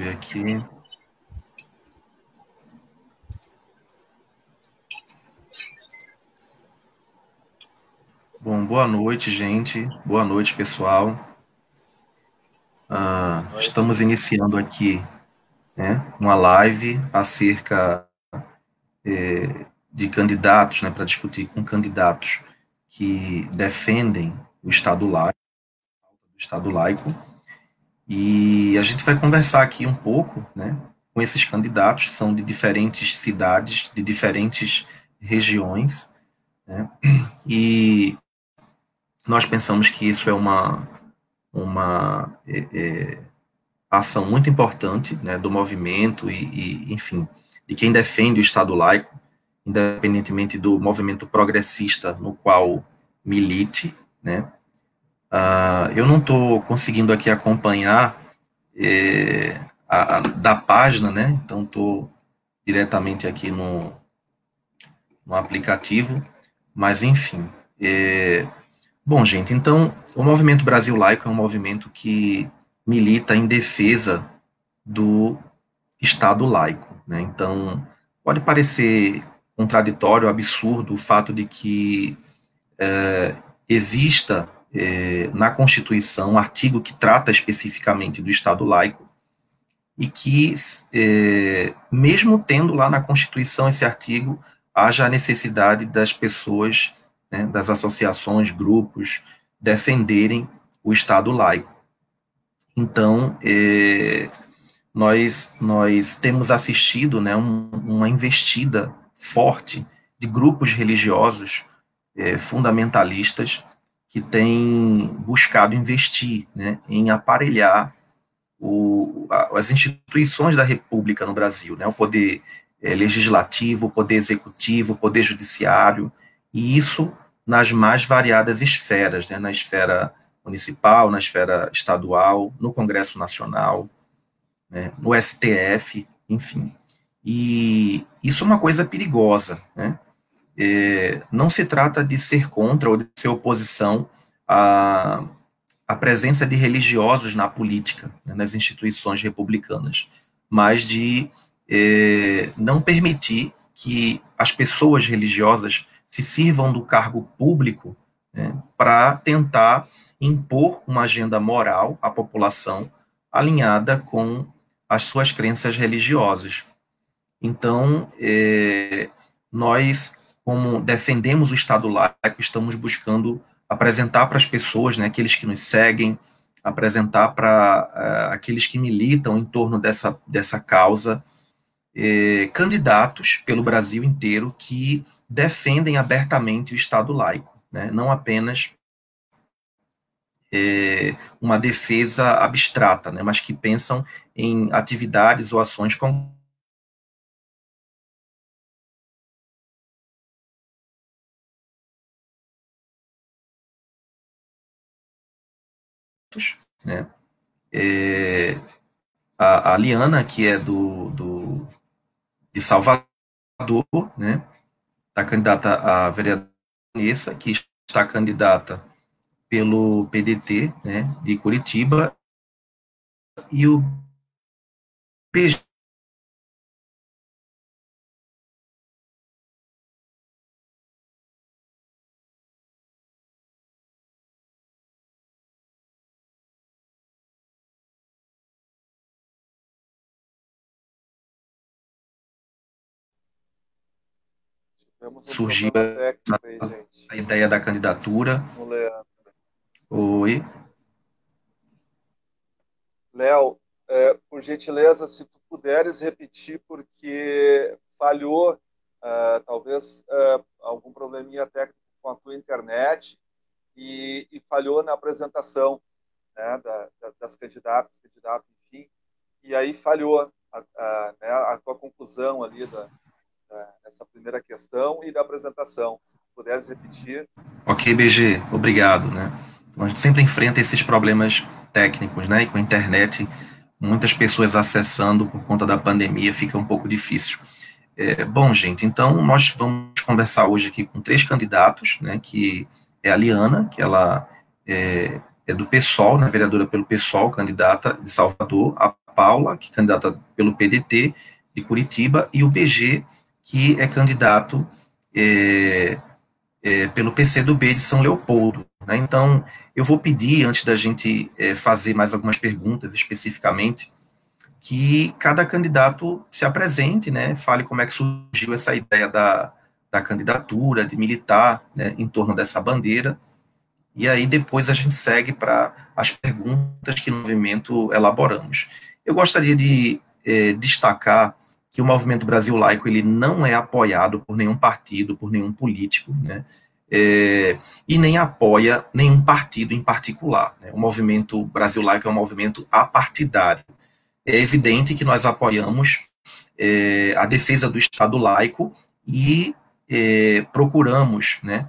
ver aqui. Bom, boa noite, gente. Boa noite, pessoal. Estamos iniciando aqui, né, uma live acerca de candidatos, né, para discutir com candidatos que defendem o Estado laico. E a gente vai conversar aqui um pouco, né, com esses candidatos, são de diferentes cidades, de diferentes regiões, né, e nós pensamos que isso é uma ação muito importante, né, do movimento enfim, de quem defende o Estado laico, independentemente do movimento progressista no qual milite, né. Eu não estou conseguindo aqui acompanhar da página, né, então estou diretamente aqui no aplicativo, mas enfim. Bom, gente, então, o Movimento Brasil Laico é um movimento que milita em defesa do Estado laico, né? Então, pode parecer contraditório, absurdo o fato de que exista na Constituição um artigo que trata especificamente do Estado laico e que, mesmo tendo lá na Constituição esse artigo, haja a necessidade das pessoas, né, das associações, grupos, defenderem o Estado laico. Então, nós temos assistido, né, uma investida forte de grupos religiosos fundamentalistas que têm buscado investir, né, em aparelhar as instituições da República no Brasil, né, o poder legislativo, o poder executivo, o poder judiciário, e isso nas mais variadas esferas, né, na esfera municipal, na esfera estadual, no Congresso Nacional, né, no STF, enfim. E isso é uma coisa perigosa, né? Não se trata de ser contra ou de ser oposição à presença de religiosos na política, né, nas instituições republicanas, mas de não permitir que as pessoas religiosas se sirvam do cargo público, né, para tentar impor uma agenda moral à população alinhada com as suas crenças religiosas. Então, nós, como defendemos o Estado laico, estamos buscando apresentar para as pessoas, né, aqueles que nos seguem, apresentar para aqueles que militam em torno dessa causa, candidatos pelo Brasil inteiro que defendem abertamente o Estado laico, né, não apenas uma defesa abstrata, né, mas que pensam em atividades ou ações concretas, né. A Liana, que é de Salvador, né, está candidata a vereadora, que está candidata pelo PDT, né, de Curitiba, e o PG Tivemos um surgiu problema técnico aí, gente. essa ideia da candidatura. Oi. Léo, por gentileza, se tu puderes repetir, porque falhou, talvez algum probleminha técnico com a tua internet e falhou na apresentação, né, das candidatas, candidato, enfim, e aí falhou né, a tua conclusão ali dessa primeira questão e da apresentação. Se tu puderes repetir. Ok, BG, obrigado, né. Então, a gente sempre enfrenta esses problemas técnicos, né, e com a internet, muitas pessoas acessando por conta da pandemia, fica um pouco difícil. Bom, gente, então nós vamos conversar hoje aqui com 3 candidatos, né, que é a Liana, que ela do PSOL, né, vereadora pelo PSOL, candidata de Salvador, a Paula, que é candidata pelo PDT de Curitiba, e o BG, que é candidato pelo PCdoB de São Leopoldo. Né? Então, eu vou pedir, antes da gente fazer mais algumas perguntas especificamente, que cada candidato se apresente, né, fale como é que surgiu essa ideia da candidatura, de militar, né, em torno dessa bandeira, e aí depois a gente segue para as perguntas que no movimento elaboramos. Eu gostaria de destacar que o Movimento Brasil Laico ele não é apoiado por nenhum partido, por nenhum político, né? E nem apoia nenhum partido em particular. Né? O Movimento Brasil Laico é um movimento apartidário. É evidente que nós apoiamos a defesa do Estado laico e procuramos, né,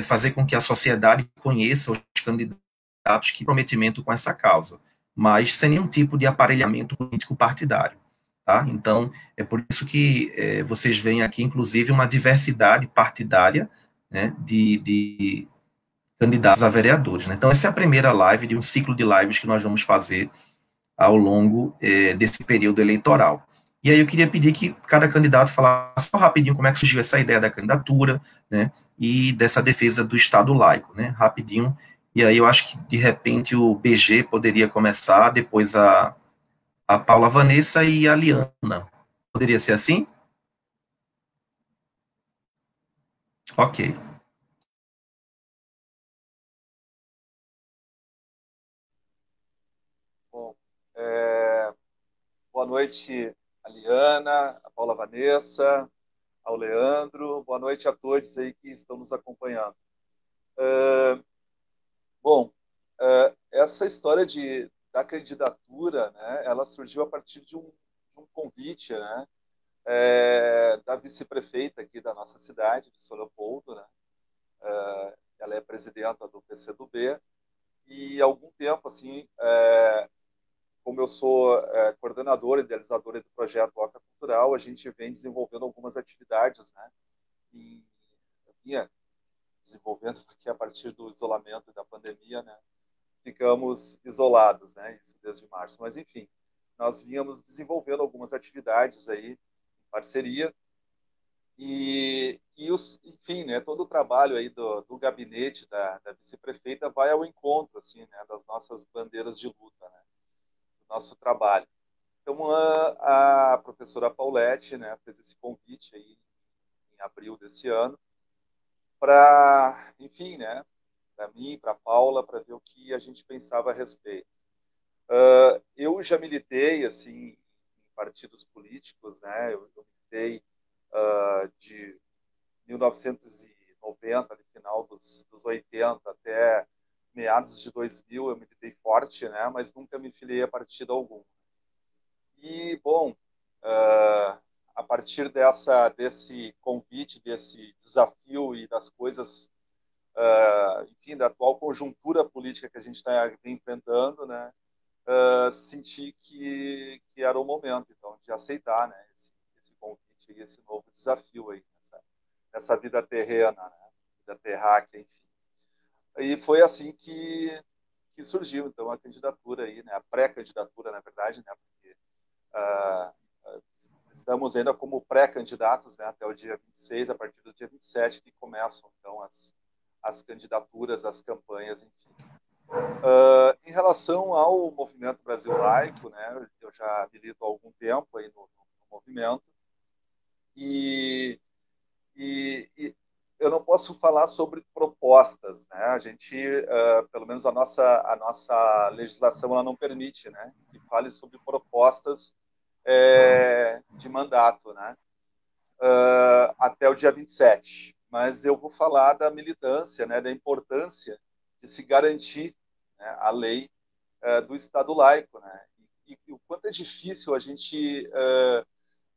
fazer com que a sociedade conheça os candidatos que comprometimento com essa causa, mas sem nenhum tipo de aparelhamento político partidário. Tá? Então, é por isso que vocês veem aqui, inclusive, uma diversidade partidária, né, de candidatos a vereadores. Né? Então, essa é a primeira live de um ciclo de lives que nós vamos fazer ao longo desse período eleitoral. E aí eu queria pedir que cada candidato falasse só rapidinho como é que surgiu essa ideia da candidatura, né, e dessa defesa do Estado laico, né, rapidinho. E aí eu acho que, de repente, o BG poderia começar, depois a Paula Vanessa e a Liana. Poderia ser assim? Ok. Bom, boa noite, a Liana, a Paula Vanessa, ao Leandro. Boa noite a todos aí que estão nos acompanhando. Bom, essa história da candidatura, né, ela surgiu a partir de um convite, né, da vice-prefeita aqui da nossa cidade, de São Leopoldo, né, ela é presidenta do PCdoB, e há algum tempo, assim, como eu sou coordenador e idealizador do projeto Oca Cultural, a gente vem desenvolvendo algumas atividades, né, e eu vinha desenvolvendo, porque a partir do isolamento e da pandemia, né, ficamos isolados, né, isso desde março. Mas, enfim, nós vínhamos desenvolvendo algumas atividades aí, em parceria, enfim, né, todo o trabalho aí do gabinete da vice-prefeita vai ao encontro, assim, né, das nossas bandeiras de luta, né, do nosso trabalho. Então, a professora Paulette, né, fez esse convite aí em abril desse ano, para, enfim, né, para mim, para a Paula, para ver o que a gente pensava a respeito. Eu já militei assim em partidos políticos, né? Eu militei de 1990, no final dos 80 até meados de 2000, eu militei forte, né? Mas nunca me filiei a partido algum. E bom, a partir desse convite, desse desafio e das coisas, enfim, da atual conjuntura política que a gente está enfrentando, né? Senti que era o momento, então, de aceitar, né, esse convite e esse novo desafio aí, nessa vida terrena, né, vida terráquea, enfim. E foi assim que surgiu, então, a candidatura aí, né, a pré-candidatura, na verdade, né, porque estamos ainda como pré-candidatos, né, até o dia 26, a partir do dia 27, que começam, então, as candidaturas, as campanhas, enfim. Em relação ao movimento Brasil Laico, né, eu já milito há algum tempo aí no movimento e eu não posso falar sobre propostas, né? A gente, pelo menos a nossa legislação, ela não permite, né, que fale sobre propostas de mandato, né, até o dia 27. Mas eu vou falar da militância, né, da importância de se garantir, né, a lei do Estado laico, né? E o quanto é difícil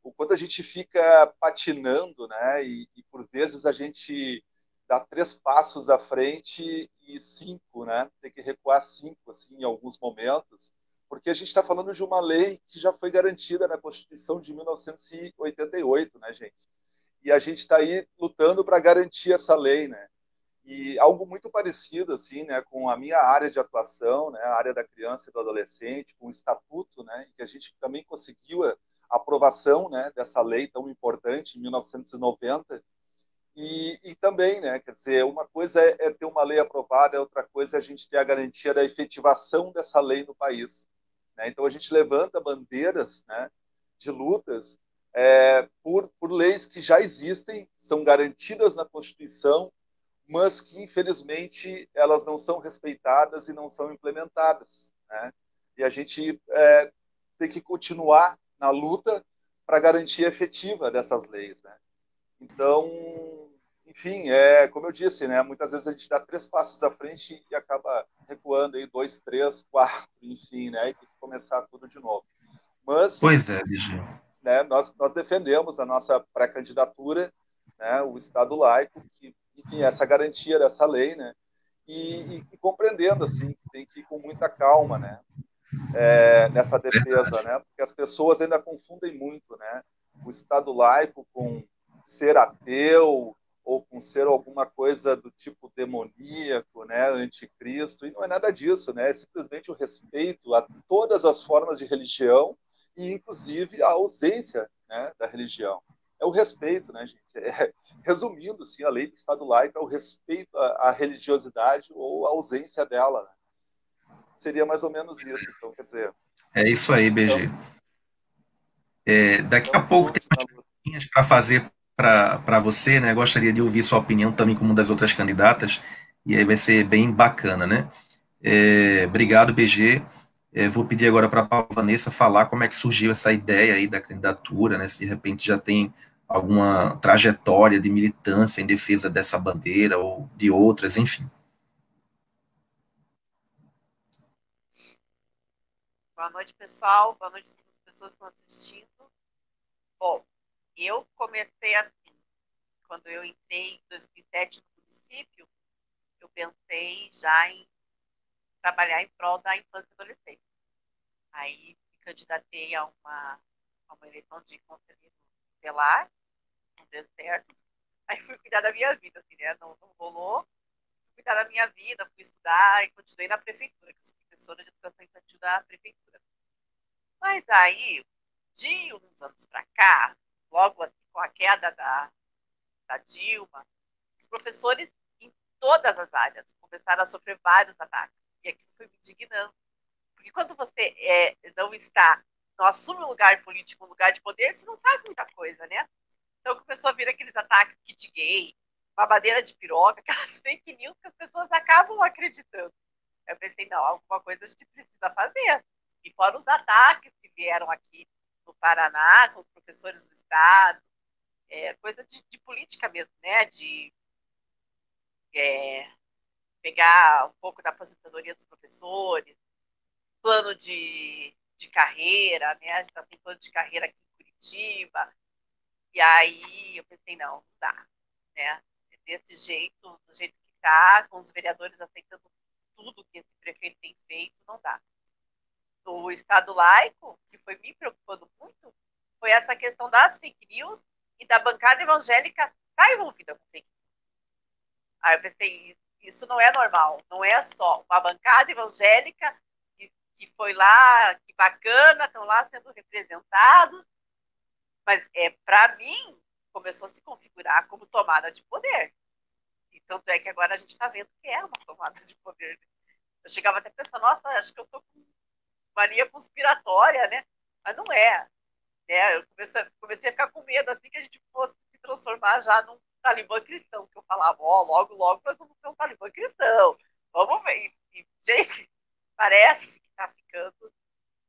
o quanto a gente fica patinando, né? E por vezes a gente dá 3 passos à frente e 5, né? Tem que recuar 5, assim, em alguns momentos, porque a gente está falando de uma lei que já foi garantida na Constituição de 1988, né, gente? E a gente está aí lutando para garantir essa lei, né? E algo muito parecido, assim, né, com a minha área de atuação, né, a área da criança e do adolescente, com o estatuto, né, que a gente também conseguiu a aprovação, né, dessa lei tão importante em 1990. E também, né, quer dizer, uma coisa é ter uma lei aprovada, outra coisa é a gente ter a garantia da efetivação dessa lei no país. Né? Então a gente levanta bandeiras, né, de lutas por leis que já existem, são garantidas na Constituição, mas que infelizmente elas não são respeitadas e não são implementadas. Né? E a gente tem que continuar na luta para garantia efetiva dessas leis. Né? Então, enfim, como eu disse, né? Muitas vezes a gente dá 3 passos à frente e acaba recuando aí 2, 3, 4, enfim, né? E tem que começar tudo de novo. Mas, Pois é, BG. né? Nós defendemos a nossa pré-candidatura, né? O Estado laico, que, enfim, essa garantia dessa lei, né? E compreendendo assim que tem que ir com muita calma, né? Nessa defesa, Verdade. né? Porque as pessoas ainda confundem muito, né? O Estado laico com ser ateu ou com ser alguma coisa do tipo demoníaco, né? Anticristo, e não é nada disso, né? É simplesmente o respeito a todas as formas de religião e, inclusive, a ausência, né, da religião. É o respeito, né, gente? Resumindo, assim, a lei do Estado laico é o respeito à religiosidade ou a ausência dela, né? Seria mais ou menos isso. Então, quer dizer, É isso aí, BG. estamos, Daqui a estamos pouco tem juntos na umas luta. perguntinhas para fazer para você, né? Gostaria de ouvir sua opinião também como uma das outras candidatas, e aí vai ser bem bacana, né? Obrigado, BG. Vou pedir agora para a Vanessa falar como é que surgiu essa ideia aí da candidatura, né? Se de repente já tem alguma trajetória de militância em defesa dessa bandeira ou de outras, enfim. Boa noite, pessoal. Boa noite a todas as pessoas que estão assistindo. Bom, eu comecei assim. Quando eu entrei em 2007 no município, eu pensei já em trabalhar em prol da infância e adolescência. Aí me candidatei a uma eleição de conselheiro tutelar, não deu certo. Aí fui cuidar da minha vida, assim, né? Não rolou. Fui cuidar da minha vida, fui estudar e continuei na prefeitura, que eu sou professora de educação infantil da prefeitura. Mas aí, de uns anos para cá, logo assim, com a queda da Dilma, os professores em todas as áreas começaram a sofrer vários ataques. E aquilo foi me indignando. Porque quando você não está, não assume um lugar político, um lugar de poder, você não faz muita coisa, né? Então começou a vir aqueles ataques kit gay, babadeira de piroca, aquelas fake news que as pessoas acabam acreditando. Eu pensei, não, alguma coisa a gente precisa fazer. E fora os ataques que vieram aqui no Paraná, com os professores do Estado, coisa de política mesmo, né? De é, pegar um pouco da aposentadoria dos professores, plano de carreira, né? A gente está sem plano de carreira aqui em Curitiba. E aí eu pensei, não dá, né? Desse jeito, do jeito que está, com os vereadores aceitando tudo que esse prefeito tem feito, não dá. O Estado laico, que foi me preocupando muito, foi essa questão das fake news e da bancada evangélica estar tá envolvida com fake news. Aí eu pensei, isso não é normal, não é só uma bancada evangélica que foi lá, que bacana, estão lá sendo representados, mas para mim começou a se configurar como tomada de poder. E tanto é que agora a gente está vendo que é uma tomada de poder. Eu chegava até a pensar, nossa, acho que eu estou com mania conspiratória, né? Mas não é. Né? Eu comecei a ficar com medo assim que a gente fosse se transformar já num talibã cristão, que eu falava, logo, logo nós vamos ser um talibã cristão. Vamos ver. Gente, parece que tá ficando.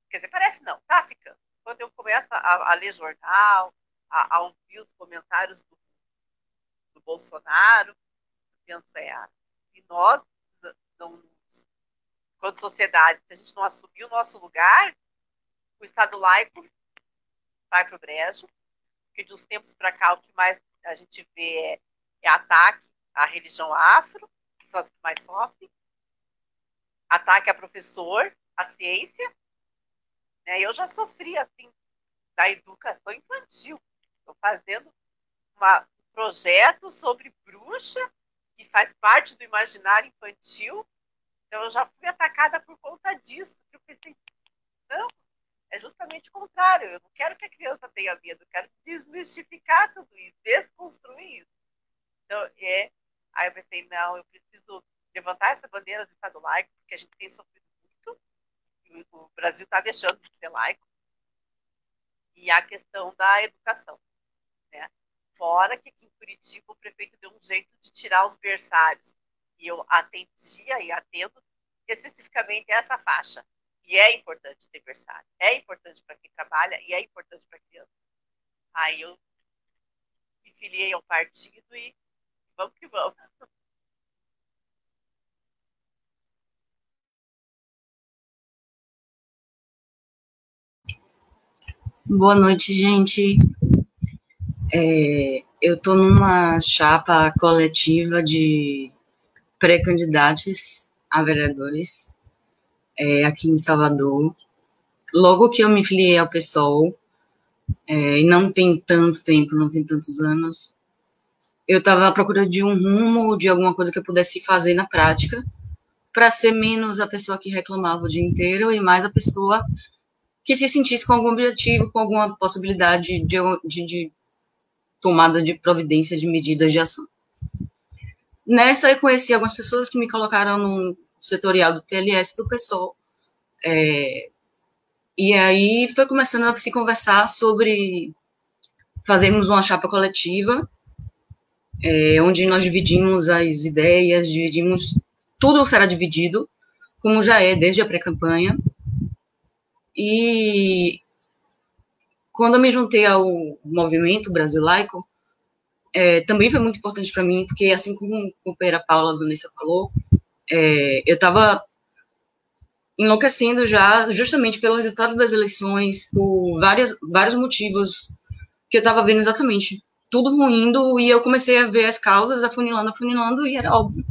Quer dizer, parece não, tá ficando. Quando eu começo a ler jornal, a ouvir os comentários do Bolsonaro, eu penso, se nós não, quando sociedade, se a gente não assumir o nosso lugar, o Estado laico vai para o brejo, porque de uns tempos para cá o que mais a gente vê é ataque à religião afro, que são as que mais sofrem, ataque a professor, à ciência, né? Eu já sofri assim da educação infantil, estou fazendo um projeto sobre bruxa que faz parte do imaginário infantil. Então, eu já fui atacada por conta disso. Eu pensei, não, é justamente o contrário. Eu não quero que a criança tenha medo, eu quero desmistificar tudo isso, desconstruir isso. Então, aí eu pensei, não, eu preciso levantar essa bandeira do Estado laico, porque a gente tem sofrido muito, e o Brasil está deixando de ser laico, e a questão da educação, né? Fora que aqui em Curitiba o prefeito deu um jeito de tirar os berçários, e eu atendia e atendo especificamente essa faixa. E é importante ter berçário, é importante para quem trabalha e é importante para criança. Aí eu me filiei ao partido e vamos que vamos. Boa noite, gente. Eu estou numa chapa coletiva de pré-candidatos a vereadores aqui em Salvador. Logo que eu me filiei ao PSOL, e não tem tanto tempo, não tem tantos anos, eu estava à procura de um rumo, de alguma coisa que eu pudesse fazer na prática, para ser menos a pessoa que reclamava o dia inteiro e mais a pessoa que se sentisse com algum objetivo, com alguma possibilidade de tomada de providência, de medidas de ação. Nessa, eu conheci algumas pessoas que me colocaram no setorial do TLS do PSOL, e aí foi começando a se conversar sobre fazermos uma chapa coletiva, onde nós dividimos as ideias, tudo será dividido, como já é desde a pré-campanha, e quando eu me juntei ao movimento Brasil Laico, também foi muito importante para mim, porque assim como a companheira Paula Vanessa falou, eu estava enlouquecendo já, justamente pelo resultado das eleições, por vários motivos que eu estava vendo exatamente tudo ruindo, e eu comecei a ver as causas afunilando, e era óbvio.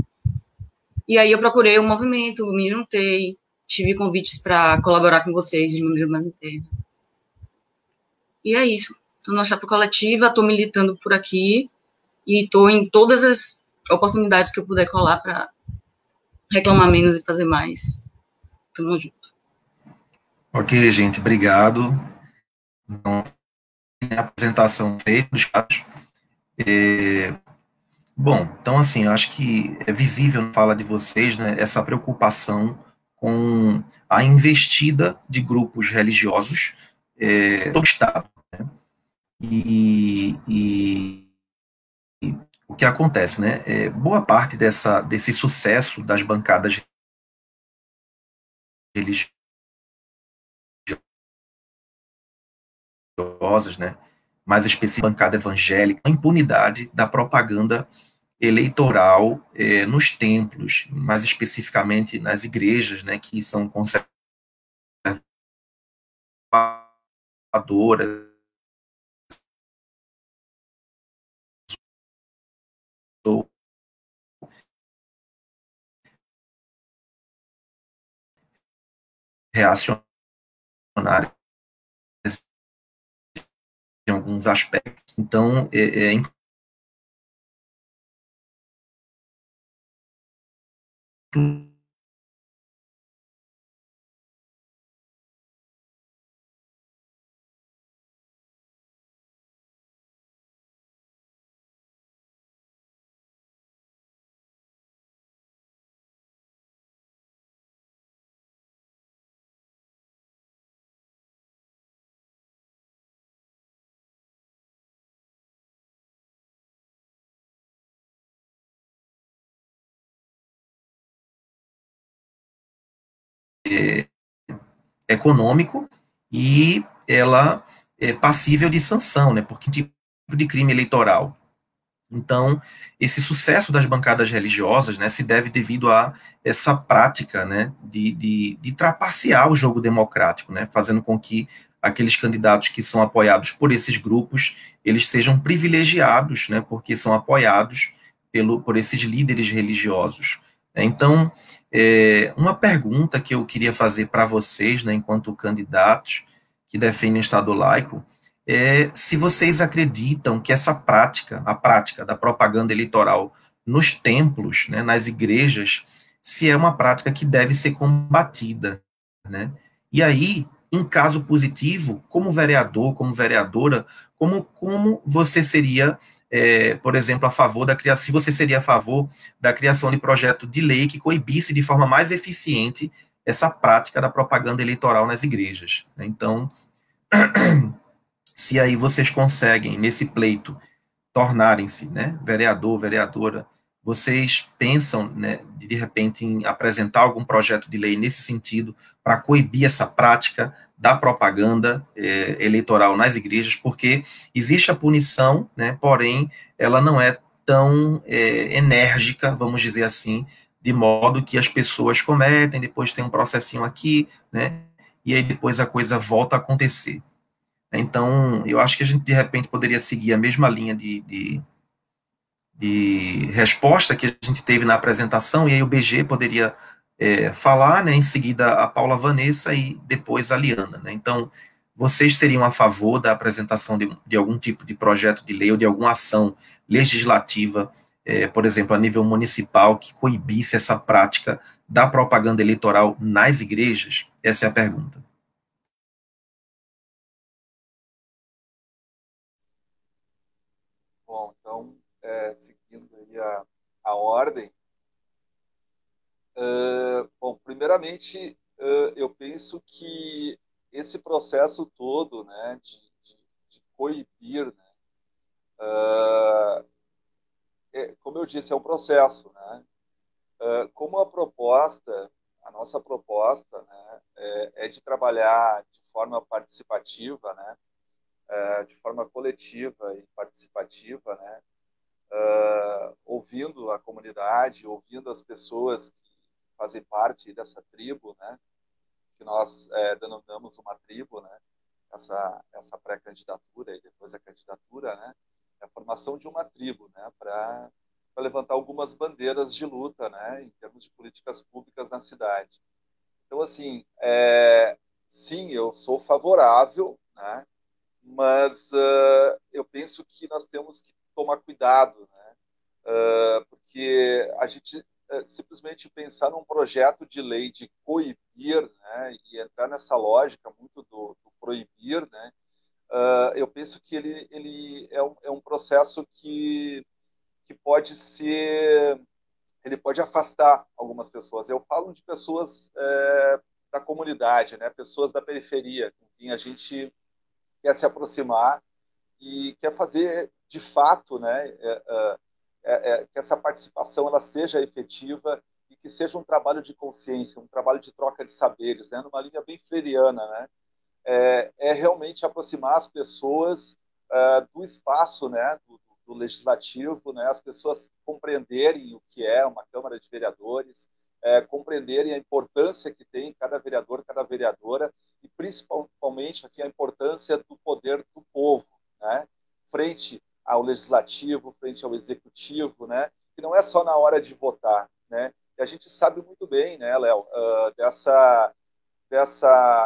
E aí eu procurei o movimento, me juntei, tive convites para colaborar com vocês de maneira mais interna. E é isso. Estou na chapa coletiva, estou militando por aqui, e estou em todas as oportunidades que eu puder colar para reclamar menos e fazer mais. Tamo junto. Ok, gente, obrigado. Então, a apresentação feita. Bom, então, assim, eu acho que é visível na fala de vocês, né, essa preocupação com a investida de grupos religiosos do Estado. Né? E o que acontece, né? Boa parte desse sucesso das bancadas religiosas, né? Mais específica, bancada evangélica, a impunidade da propaganda eleitoral nos templos, mais especificamente nas igrejas, né? Que são conservadoras, ou reacionárias em alguns aspectos. Então, econômico, e ela é passível de sanção, né, por que tipo de crime eleitoral. Então, esse sucesso das bancadas religiosas, né, se deve devido a essa prática, né, de trapacear o jogo democrático, né, fazendo com que aqueles candidatos que são apoiados por esses grupos, eles sejam privilegiados, né, porque são apoiados por esses líderes religiosos. Então, uma pergunta que eu queria fazer para vocês, né, enquanto candidatos que defendem o Estado laico, se vocês acreditam que essa prática, a prática da propaganda eleitoral nos templos, né, nas igrejas, se é uma prática que deve ser combatida, né? E aí, em caso positivo, como vereador, como vereadora, como você seria, por exemplo, a favor da criação, se você seria a favor da criação de projeto de lei que coibisse de forma mais eficiente essa prática da propaganda eleitoral nas igrejas, né? Então, se aí vocês conseguem, nesse pleito, tornarem-se, né, vereador, vereadora, vocês pensam, né, de repente, em apresentar algum projeto de lei nesse sentido, para coibir essa prática da propaganda eleitoral nas igrejas, porque existe a punição, né, porém, ela não é tão enérgica, vamos dizer assim, de modo que as pessoas cometem, depois tem um processinho aqui, né, e aí depois a coisa volta a acontecer. Então, eu acho que a gente, de repente, poderia seguir a mesma linha de resposta que a gente teve na apresentação, e aí o BG poderia falar, né, em seguida a Paula Vanessa e depois a Liana, né? Então, vocês seriam a favor da apresentação de algum tipo de projeto de lei ou de alguma ação legislativa, por exemplo, a nível municipal, que coibisse essa prática da propaganda eleitoral nas igrejas? Essa é a pergunta. Bom, então, seguindo aí a ordem, bom, primeiramente, eu penso que esse processo todo, né, de coibir, né, como eu disse, é um processo, né? Como a nossa proposta, né, é de trabalhar de forma participativa, né, de forma coletiva e participativa, né, ouvindo a comunidade, ouvindo as pessoas que fazem parte dessa tribo, né, que nós denominamos uma tribo, né, essa pré-candidatura e depois a candidatura, né, é a formação de uma tribo, né, para levantar algumas bandeiras de luta, né, em termos de políticas públicas na cidade. Então, assim, sim, eu sou favorável, né, mas eu penso que nós temos que tomar cuidado, né, porque a gente simplesmente pensar num projeto de lei de coibir, né, e entrar nessa lógica muito do proibir, né, eu penso que ele é um processo que pode ser, ele pode afastar algumas pessoas. Eu falo de pessoas da comunidade, né, pessoas da periferia, com quem a gente quer se aproximar e quer fazer de fato, né, que essa participação ela seja efetiva e que seja um trabalho de consciência, um trabalho de troca de saberes, né, numa linha bem freiriana, né, realmente aproximar as pessoas do espaço, né, do legislativo, né, as pessoas compreenderem o que é uma Câmara de Vereadores, compreenderem a importância que tem cada vereador, cada vereadora, e principalmente assim, a importância do poder do povo, né, frente ao legislativo, frente ao executivo, né, que não é só na hora de votar, né, e a gente sabe muito bem, né, Léo,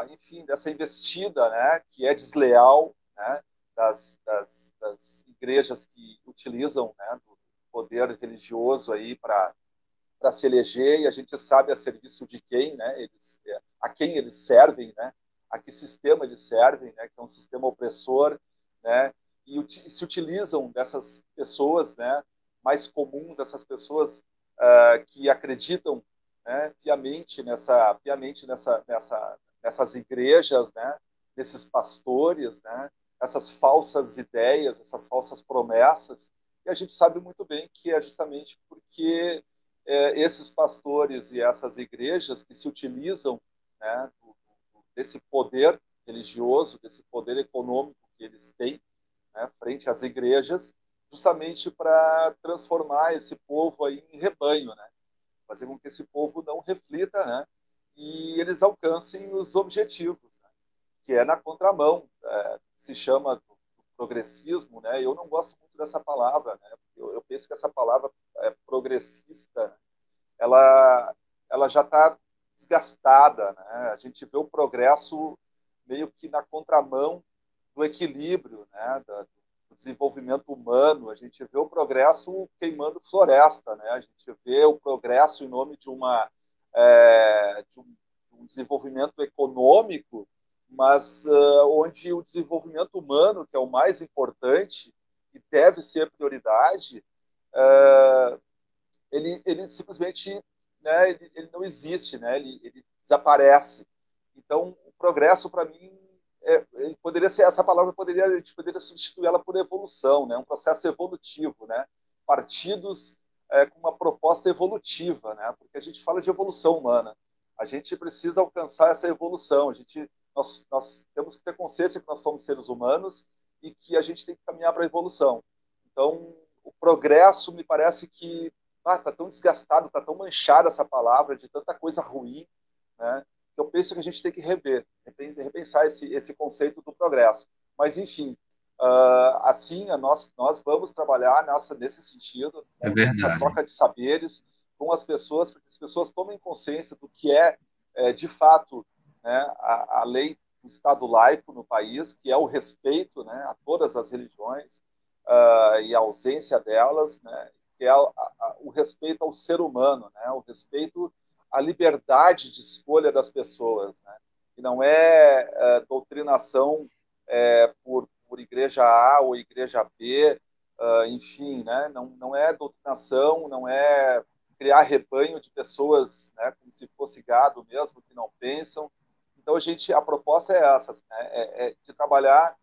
enfim, dessa investida, né, que é desleal, né, das igrejas que utilizam, né, do poder religioso aí para se eleger, e a gente sabe a serviço de quem, né, a quem eles servem, né, a que sistema eles servem, né, que é um sistema opressor, né, e se utilizam dessas pessoas, né, mais comuns, essas pessoas que acreditam, né, piamente nessas igrejas, né, nesses pastores, né, essas falsas ideias, essas falsas promessas, e a gente sabe muito bem que é justamente porque esses pastores e essas igrejas que se utilizam, né, desse poder religioso, desse poder econômico que eles têm, né, frente às igrejas, justamente para transformar esse povo aí em rebanho, né, fazer com que esse povo não reflita, né, e eles alcancem os objetivos, né, que é na contramão, se chama do progressismo, né, eu não gosto muito dessa palavra, né, eu penso que essa palavra progressista, ela já está desgastada, né, a gente vê o progresso meio que na contramão do equilíbrio, né, do desenvolvimento humano, a gente vê o progresso queimando floresta, né? A gente vê o progresso em nome de um desenvolvimento econômico, mas onde o desenvolvimento humano, que é o mais importante e deve ser prioridade, ele simplesmente, né, ele não existe, né? Ele desaparece. Então, o progresso, para mim, ele poderia ser, essa palavra a gente poderia substituir ela por evolução, né? Um processo evolutivo, né? Partidos com uma proposta evolutiva, né? Porque a gente fala de evolução humana, a gente precisa alcançar essa evolução, nós temos que ter consciência que nós somos seres humanos e que a gente tem que caminhar para a evolução. Então, o progresso me parece que está tão desgastado, está tão manchada essa palavra de tanta coisa ruim, né? Eu penso que a gente tem que repensar esse conceito do progresso. Mas, enfim, assim, nós vamos trabalhar nesse sentido, verdade. A troca de saberes com as pessoas, para que as pessoas tomem consciência do que de fato, né, a lei do Estado laico no país, que é o respeito, né, a todas as religiões e a ausência delas, né, que é o respeito ao ser humano, né, o respeito à liberdade de escolha das pessoas, né, e não doutrinação por igreja A ou igreja B, enfim, né, não é doutrinação, não é criar rebanho de pessoas, né, como se fosse gado mesmo, que não pensam. Então, a proposta é essa, né, de trabalhar,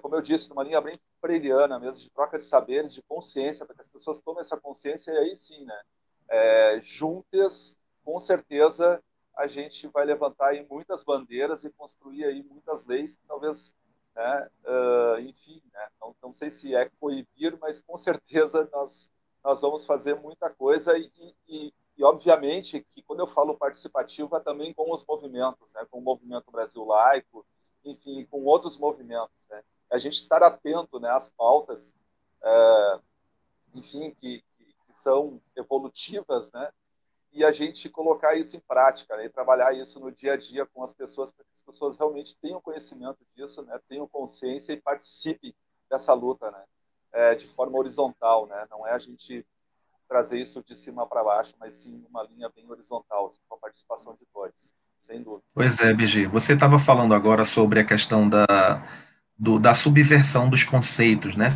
como eu disse, numa linha bem freiriana mesmo, de troca de saberes, de consciência, para que as pessoas tomem essa consciência, e aí sim, né, juntas, com certeza, a gente vai levantar aí muitas bandeiras e construir aí muitas leis que talvez, né, enfim, né, não sei se é coibir, mas com certeza nós vamos fazer muita coisa e obviamente que quando eu falo participativo é também com os movimentos, né, com o Movimento Brasil Laico, enfim, com outros movimentos, né, a gente estar atento, né, às pautas, enfim, que são evolutivas, né, e a gente colocar isso em prática, né, e trabalhar isso no dia a dia com as pessoas, para que as pessoas realmente tenham conhecimento disso, né, tenham consciência e participem dessa luta, né, de forma horizontal, né, não é a gente trazer isso de cima para baixo, mas sim uma linha bem horizontal, assim, com a participação de todos, sem dúvida. Pois é, BG, você estava falando agora sobre a questão da subversão dos conceitos, né,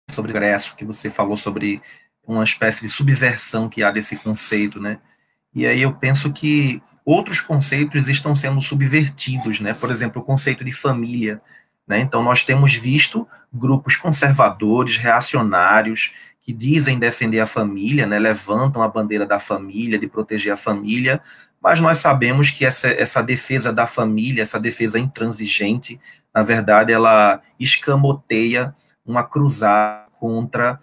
sobre o progresso, que você falou sobre uma espécie de subversão que há desse conceito, né, e aí eu penso que outros conceitos estão sendo subvertidos, né, por exemplo, o conceito de família, né, então nós temos visto grupos conservadores, reacionários, que dizem defender a família, né, levantam a bandeira da família, de proteger a família, mas nós sabemos que essa defesa da família, essa defesa intransigente, na verdade, ela escamoteia uma cruzada contra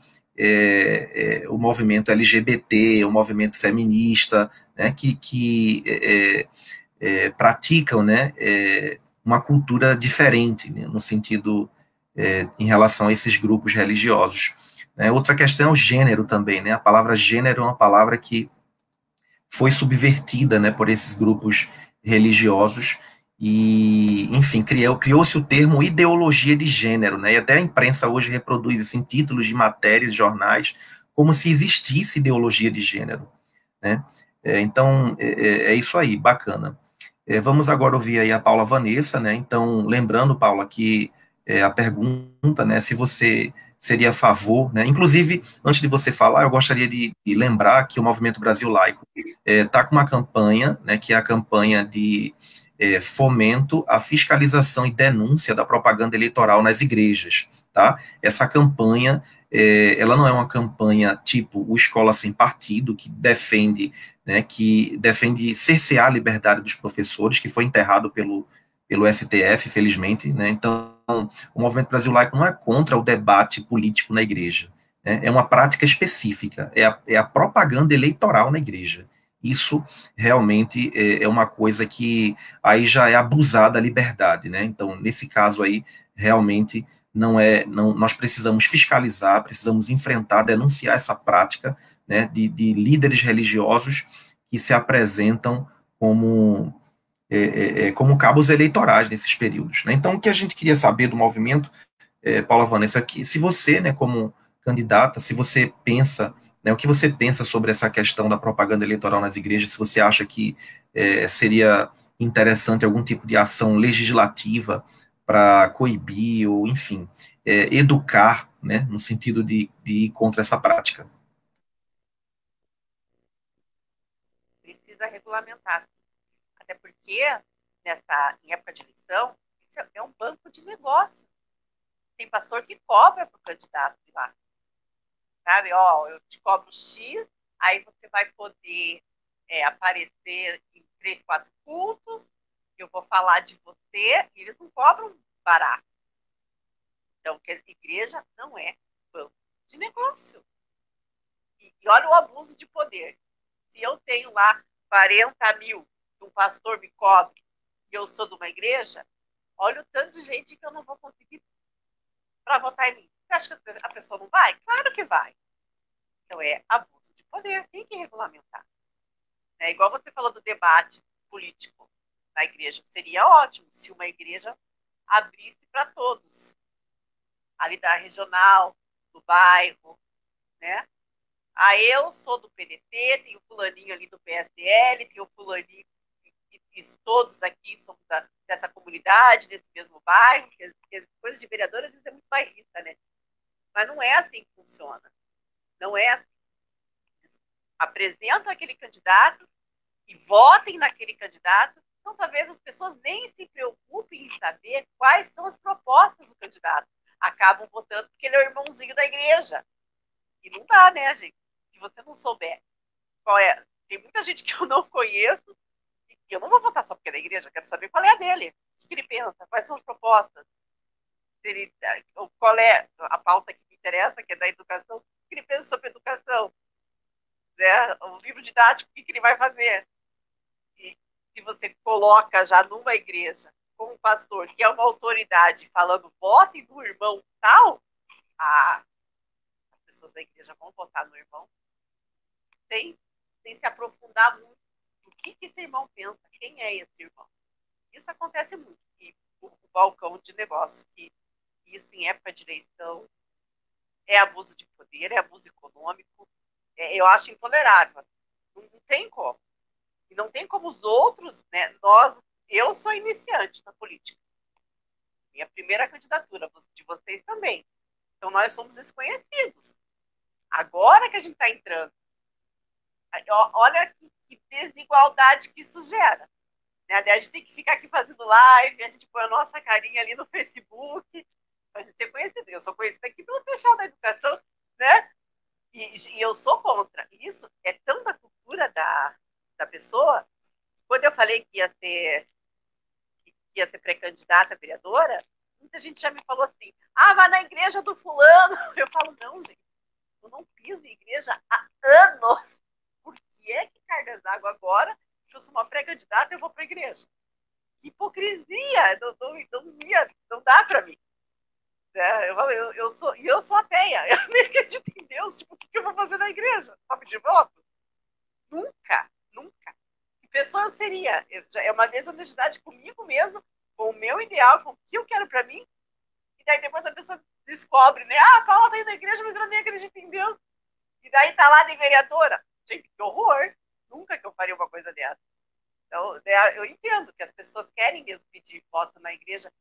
o movimento LGBT, o movimento feminista, né, que praticam, né, uma cultura diferente, né, no sentido, em relação a esses grupos religiosos. Outra questão é o gênero também, né, a palavra gênero é uma palavra que foi subvertida, né, por esses grupos religiosos, e, enfim, criou-se o termo ideologia de gênero, né, e até a imprensa hoje reproduz isso em títulos de matérias, jornais, como se existisse ideologia de gênero, né, então, é isso aí, bacana. Vamos agora ouvir aí a Paula Vanessa, né, então, lembrando, Paula, que a pergunta, né, se você seria a favor, né, inclusive, antes de você falar, eu gostaria de lembrar que o Movimento Brasil Laico está com uma campanha, né, que é a campanha de fomento à fiscalização e denúncia da propaganda eleitoral nas igrejas, tá? Essa campanha, ela não é uma campanha tipo o Escola Sem Partido, que defende cercear a liberdade dos professores, que foi enterrado pelo STF, felizmente, né? Então, o Movimento Brasil Laico não é contra o debate político na igreja, né? É uma prática específica, é a propaganda eleitoral na igreja. Isso realmente é uma coisa que aí já é abusar da liberdade, né? Então, nesse caso aí, realmente nós precisamos fiscalizar, precisamos enfrentar, denunciar essa prática, né, de líderes religiosos que se apresentam como cabos eleitorais nesses períodos, né? Então, o que a gente queria saber do movimento Paula Vanessa, que se você, né, como candidata, se você pensa, né, o que você pensa sobre essa questão da propaganda eleitoral nas igrejas, se você acha que seria interessante algum tipo de ação legislativa para coibir, ou, enfim, educar, né, no sentido de ir contra essa prática. Precisa regulamentar. Até porque, em época de eleição, isso é um banco de negócio. Tem pastor que cobra para o candidato de lá. Sabe? Ó, eu te cobro X, aí você vai poder aparecer em 3, 4 cultos, eu vou falar de você, e eles não cobram barato. Então, que a igreja não é banco de negócio. E olha o abuso de poder. Se eu tenho lá 40 mil que um pastor me cobre e eu sou de uma igreja, olha o tanto de gente que eu não vou conseguir para votar em mim. Você acha que a pessoa não vai? Claro que vai. Então é abuso de poder, tem que regulamentar. Igual você falou do debate político na igreja, seria ótimo se uma igreja abrisse para todos, ali da regional, do bairro, né? Aí eu sou do PDT, tem o fulaninho ali do PSL, tem o fulaninho, e todos aqui somos dessa comunidade, desse mesmo bairro, porque coisa de vereador às vezes é muito bairrista, né? Mas não é assim que funciona. Não é assim. Apresentam aquele candidato e votem naquele candidato, então talvez as pessoas nem se preocupem em saber quais são as propostas do candidato. Acabam votando porque ele é o irmãozinho da igreja. E não dá, né, gente? Se você não souber qual é... Tem muita gente que eu não conheço e eu não vou votar só porque é da igreja, eu quero saber qual é a dele. O que ele pensa, quais são as propostas. Qual é a pauta que me interessa, que é da educação, o que ele pensa sobre educação. Né? O livro didático, o que ele vai fazer. E se você coloca já numa igreja com um pastor que é uma autoridade falando votem no irmão tal, as pessoas da igreja vão votar no irmão sem se aprofundar muito no que esse irmão pensa, quem é esse irmão. Isso acontece muito. E o balcão de negócio, que isso em época de eleição é abuso de poder, é abuso econômico, eu acho intolerável. Não tem como. E não tem como os outros, né? Eu sou iniciante na política. Minha primeira candidatura, de vocês também. Então, nós somos desconhecidos. Agora que a gente está entrando, olha que desigualdade que isso gera. Né? A gente tem que ficar aqui fazendo live, a gente põe a nossa carinha ali no Facebook, para a gente ser conhecido. Eu sou conhecida aqui pelo pessoal da educação, né? E eu sou contra. Isso é tão da cultura da pessoa. Quando eu falei que ia ser pré-candidata a vereadora, muita gente já me falou assim, vai na igreja do fulano. Eu falo, não, gente, eu não piso em igreja há anos. Por que é que cargas d'água agora, que eu sou uma pré-candidata, eu vou para a igreja? Que hipocrisia, não dá para mim. Eu sou ateia, eu nem acredito em Deus, tipo, o que eu vou fazer na igreja? Só pedir voto? Nunca. Que pessoa eu seria? É uma desonestidade comigo mesmo, com o meu ideal, com o que eu quero para mim, e daí depois a pessoa descobre, né? A Paula tá indo na igreja, mas ela nem acredita em Deus. E daí tá lá de vereadora. Gente, que horror! Nunca que eu faria uma coisa dessa. Então, eu entendo que as pessoas querem mesmo pedir voto na igreja,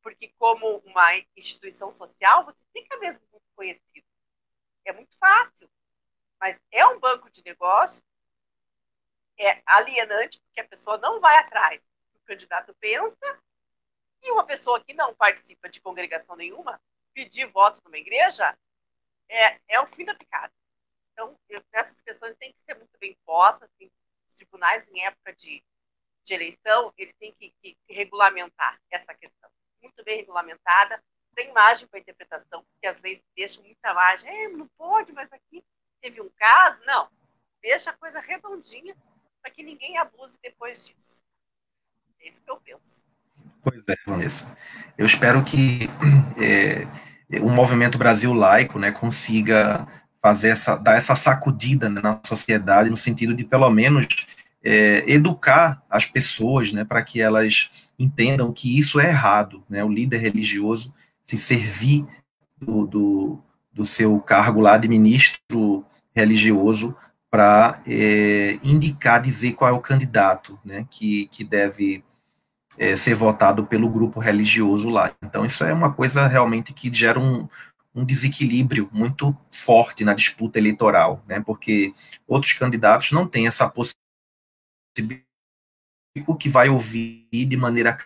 porque como uma instituição social, você fica mesmo muito conhecido. É muito fácil. Mas é um banco de negócio, é alienante, porque a pessoa não vai atrás do que o candidato pensa, e uma pessoa que não participa de congregação nenhuma, pedir voto numa igreja, é o fim da picada. Então, essas questões têm que ser muito bem postas, assim, os tribunais, em época de eleição, ele tem que regulamentar essa questão. Muito bem regulamentada, tem margem para interpretação, porque às vezes deixam muita margem, não pode, mas aqui teve um caso. Não, deixa a coisa redondinha para que ninguém abuse depois disso. É isso que eu penso. Pois é, Vanessa. Eu espero que o Movimento Brasil Laico, né, consiga dar essa sacudida, né, na sociedade, no sentido de, pelo menos, educar as pessoas, né, para que elas entendam que isso é errado, né, o líder religioso se servir do seu cargo lá de ministro religioso para indicar, dizer qual é o candidato, né, que deve ser votado pelo grupo religioso lá. Então, isso é uma coisa realmente que gera um desequilíbrio muito forte na disputa eleitoral, né, porque outros candidatos não têm essa possibilidade, que vai ouvir de maneira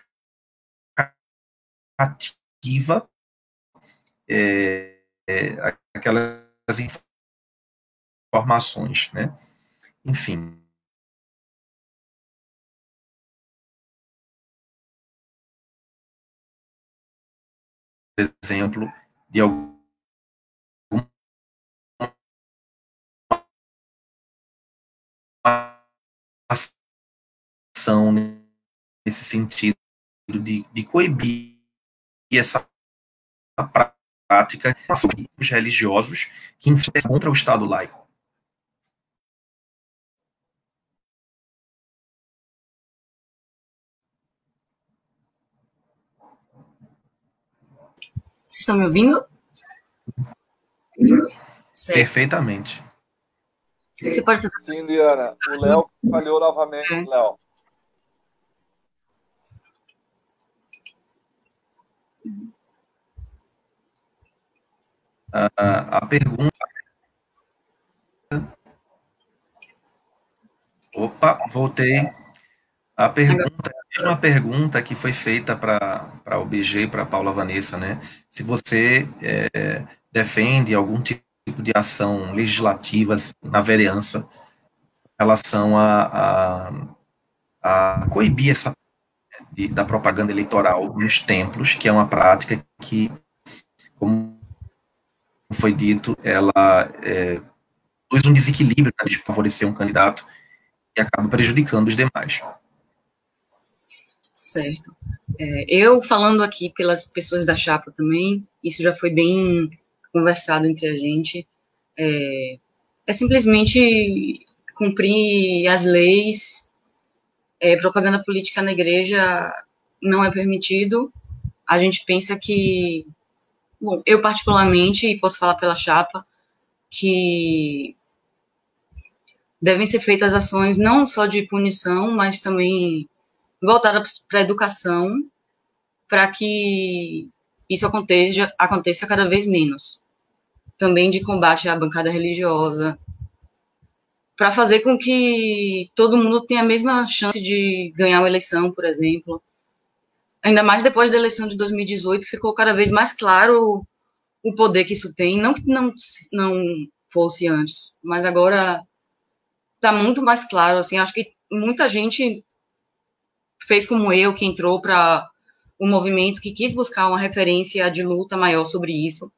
ativa aquelas informações, né? Enfim. Por exemplo, de alguma ação nesse sentido de coibir essa prática dos religiosos que influenciam contra o Estado laico. Vocês estão me ouvindo? Certo. Perfeitamente. Você pode fazer... Sim, Liana. O Léo falhou novamente, Léo. A pergunta... Opa, voltei. A pergunta é a mesma pergunta que foi feita para o BG e para a Paula Vanessa, né? Se você defende algum tipo de ação legislativa na vereança em relação a coibir essa da propaganda eleitoral nos templos, que é uma prática que, como foi dito, ela produz um desequilíbrio de favorecer um candidato e acaba prejudicando os demais. Certo. Eu falando aqui pelas pessoas da chapa também, isso já foi bem conversado entre a gente, é simplesmente cumprir as leis. Propaganda política na igreja não é permitido. A gente pensa que, bom, eu particularmente, e posso falar pela chapa, que devem ser feitas ações não só de punição, mas também voltadas para a educação, para que isso aconteça cada vez menos. Também de combate à bancada religiosa, para fazer com que todo mundo tenha a mesma chance de ganhar uma eleição, por exemplo. Ainda mais depois da eleição de 2018, ficou cada vez mais claro o poder que isso tem, não que não fosse antes, mas agora está muito mais claro, assim, acho que muita gente fez como eu, que entrou para o movimento, que quis buscar uma referência de luta maior sobre isso.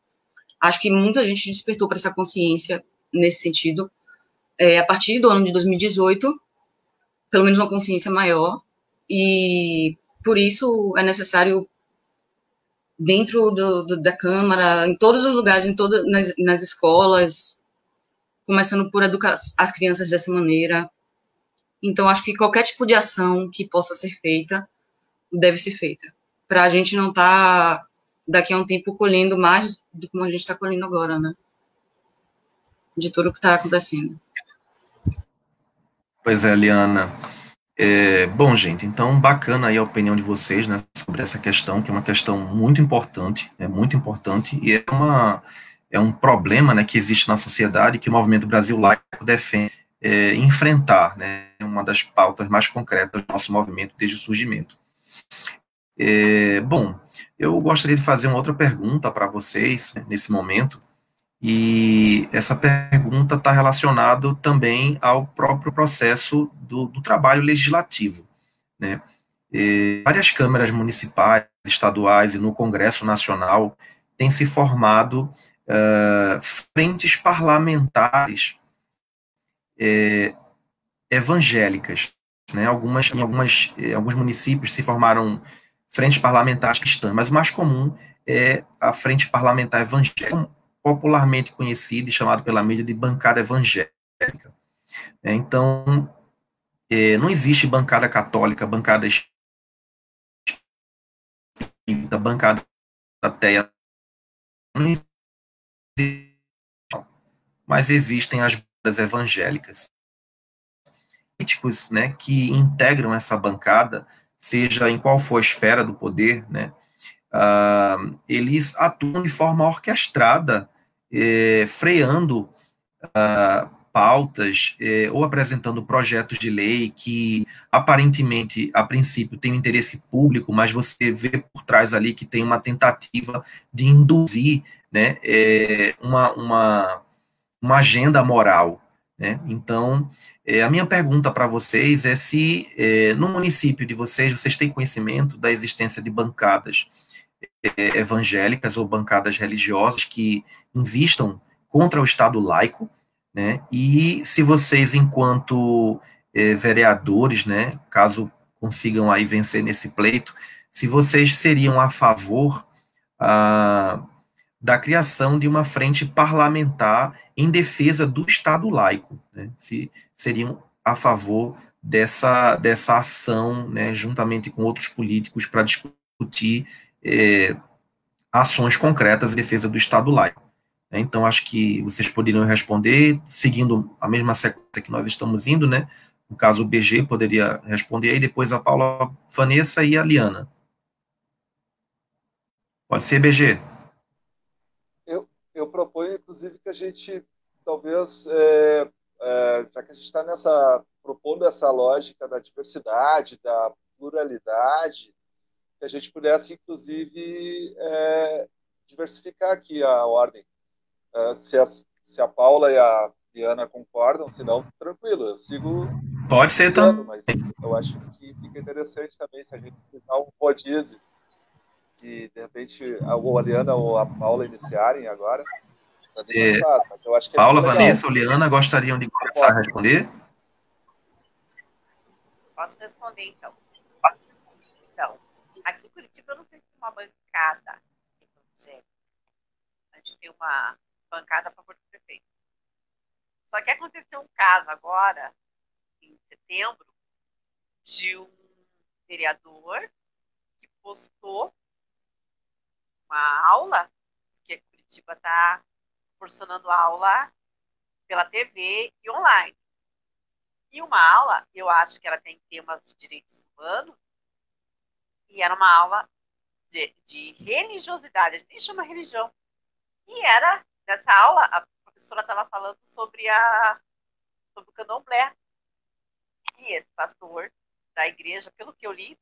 Acho que muita gente despertou para essa consciência nesse sentido, a partir do ano de 2018, pelo menos uma consciência maior, e por isso é necessário, dentro da Câmara, em todos os lugares, nas escolas, começando por educar as crianças dessa maneira. Então, acho que qualquer tipo de ação que possa ser feita, deve ser feita, para a gente não estar, daqui a um tempo, colhendo mais do que a gente está colhendo agora, né? De tudo que está acontecendo. Pois é, Liana. Bom, gente, então, bacana aí a opinião de vocês, né, sobre essa questão, que é uma questão muito importante, e é um problema, né, que existe na sociedade, que o Movimento Brasil Laico defende enfrentar, né, uma das pautas mais concretas do nosso movimento desde o surgimento. Bom, eu gostaria de fazer uma outra pergunta para vocês, né, nesse momento, e essa pergunta está relacionada também ao próprio processo do trabalho legislativo, né? Várias câmaras municipais, estaduais e no Congresso Nacional têm se formado frentes parlamentares evangélicas, né? Alguns municípios se formaram frentes parlamentares cristãs, mas o mais comum é a frente parlamentar evangélica, popularmente conhecido e chamado pela mídia de bancada evangélica. Então, não existe bancada católica, bancada espírita, bancada plateia não existe, mas existem as bandas evangélicas. Políticos, né, que integram essa bancada, seja em qual for a esfera do poder, né, eles atuam de forma orquestrada, freando pautas ou apresentando projetos de lei que aparentemente, a princípio, tem um interesse público, mas você vê por trás ali que tem uma tentativa de induzir, né, uma agenda moral, né? Então, a minha pergunta para vocês é se no município de vocês têm conhecimento da existência de bancadas evangélicas ou bancadas religiosas que invistam contra o Estado laico, né? E se vocês, enquanto vereadores, né, caso consigam aí vencer nesse pleito, se vocês seriam a favor da criação de uma frente parlamentar em defesa do Estado laico, né? Se seriam a favor dessa ação, né, juntamente com outros políticos, para discutir ações concretas em defesa do Estado laico. Então, acho que vocês poderiam responder, seguindo a mesma sequência que nós estamos indo, né? No caso, o BG poderia responder, aí depois a Paula, Vanessa e a Liana. Pode ser, BG? Eu proponho, inclusive, que a gente, talvez, já que a gente está propondo essa lógica da diversidade, da pluralidade, que a gente pudesse, inclusive, diversificar aqui a ordem. Se a Paula e a Diana concordam, se não, tranquilo, eu sigo Pode ser iniciando, também. mas eu acho que fica interessante também se a gente fizer um rodízio e, de repente, ou a Liana ou a Paula iniciarem agora, para mim tanto faz, mas eu acho que Paula, legal. Vanessa ou Liana gostariam de começar a responder? Posso responder, então. Então, aqui em Curitiba eu não sei se tem uma bancada evangélica. A gente tem uma bancada a favor do prefeito. Só que aconteceu um caso agora, em setembro, de um vereador que postou uma aula, porque Curitiba está proporcionando aula pela TV e online. E uma aula, eu acho que ela tem temas de direitos humanos, e era uma aula de religiosidade, a gente nem chama religião. E era, nessa aula, a professora estava falando sobre o candomblé. E esse pastor da igreja, pelo que eu li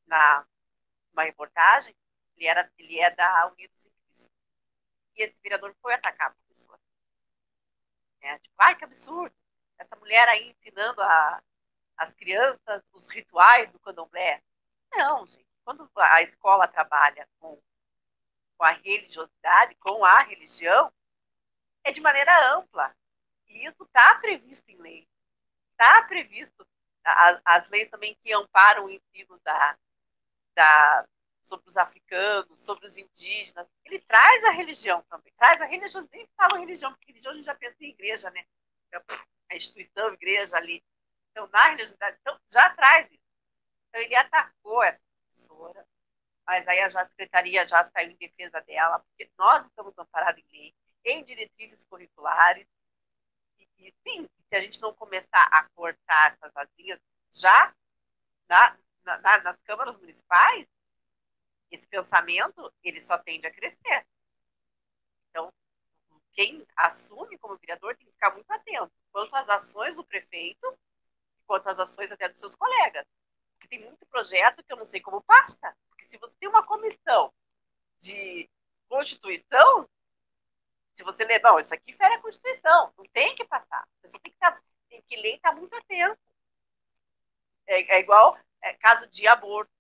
numa reportagem, ele é da Unidos em Cristo. E esse vereador foi atacar a professora. Tipo, ai, que absurdo! Essa mulher aí ensinando as crianças os rituais do candomblé. Não, gente. Quando a escola trabalha com a religiosidade, com a religião, é de maneira ampla. E isso está previsto em lei. Está previsto as leis também que amparam o ensino sobre os africanos, sobre os indígenas. Ele traz a religião também. Traz a religião, nem fala religião, porque religião a gente já pensa em igreja, né? A instituição, a igreja ali. Então, na religiosidade, então, já traz isso. Então, ele atacou essa professora, mas aí a secretaria já saiu em defesa dela, porque nós estamos amparados em lei, em diretrizes curriculares, e sim, se a gente não começar a cortar essas asinhas já nas câmaras municipais, esse pensamento, ele só tende a crescer. Então, quem assume como vereador tem que ficar muito atento, quanto às ações do prefeito, quanto às ações até dos seus colegas. Porque tem muito projeto que eu não sei como passa. Porque se você tem uma comissão de Constituição, se você ler, não, isso aqui fere a Constituição, não tem que passar. Você tem que ler e estar muito atento. É igual caso de aborto.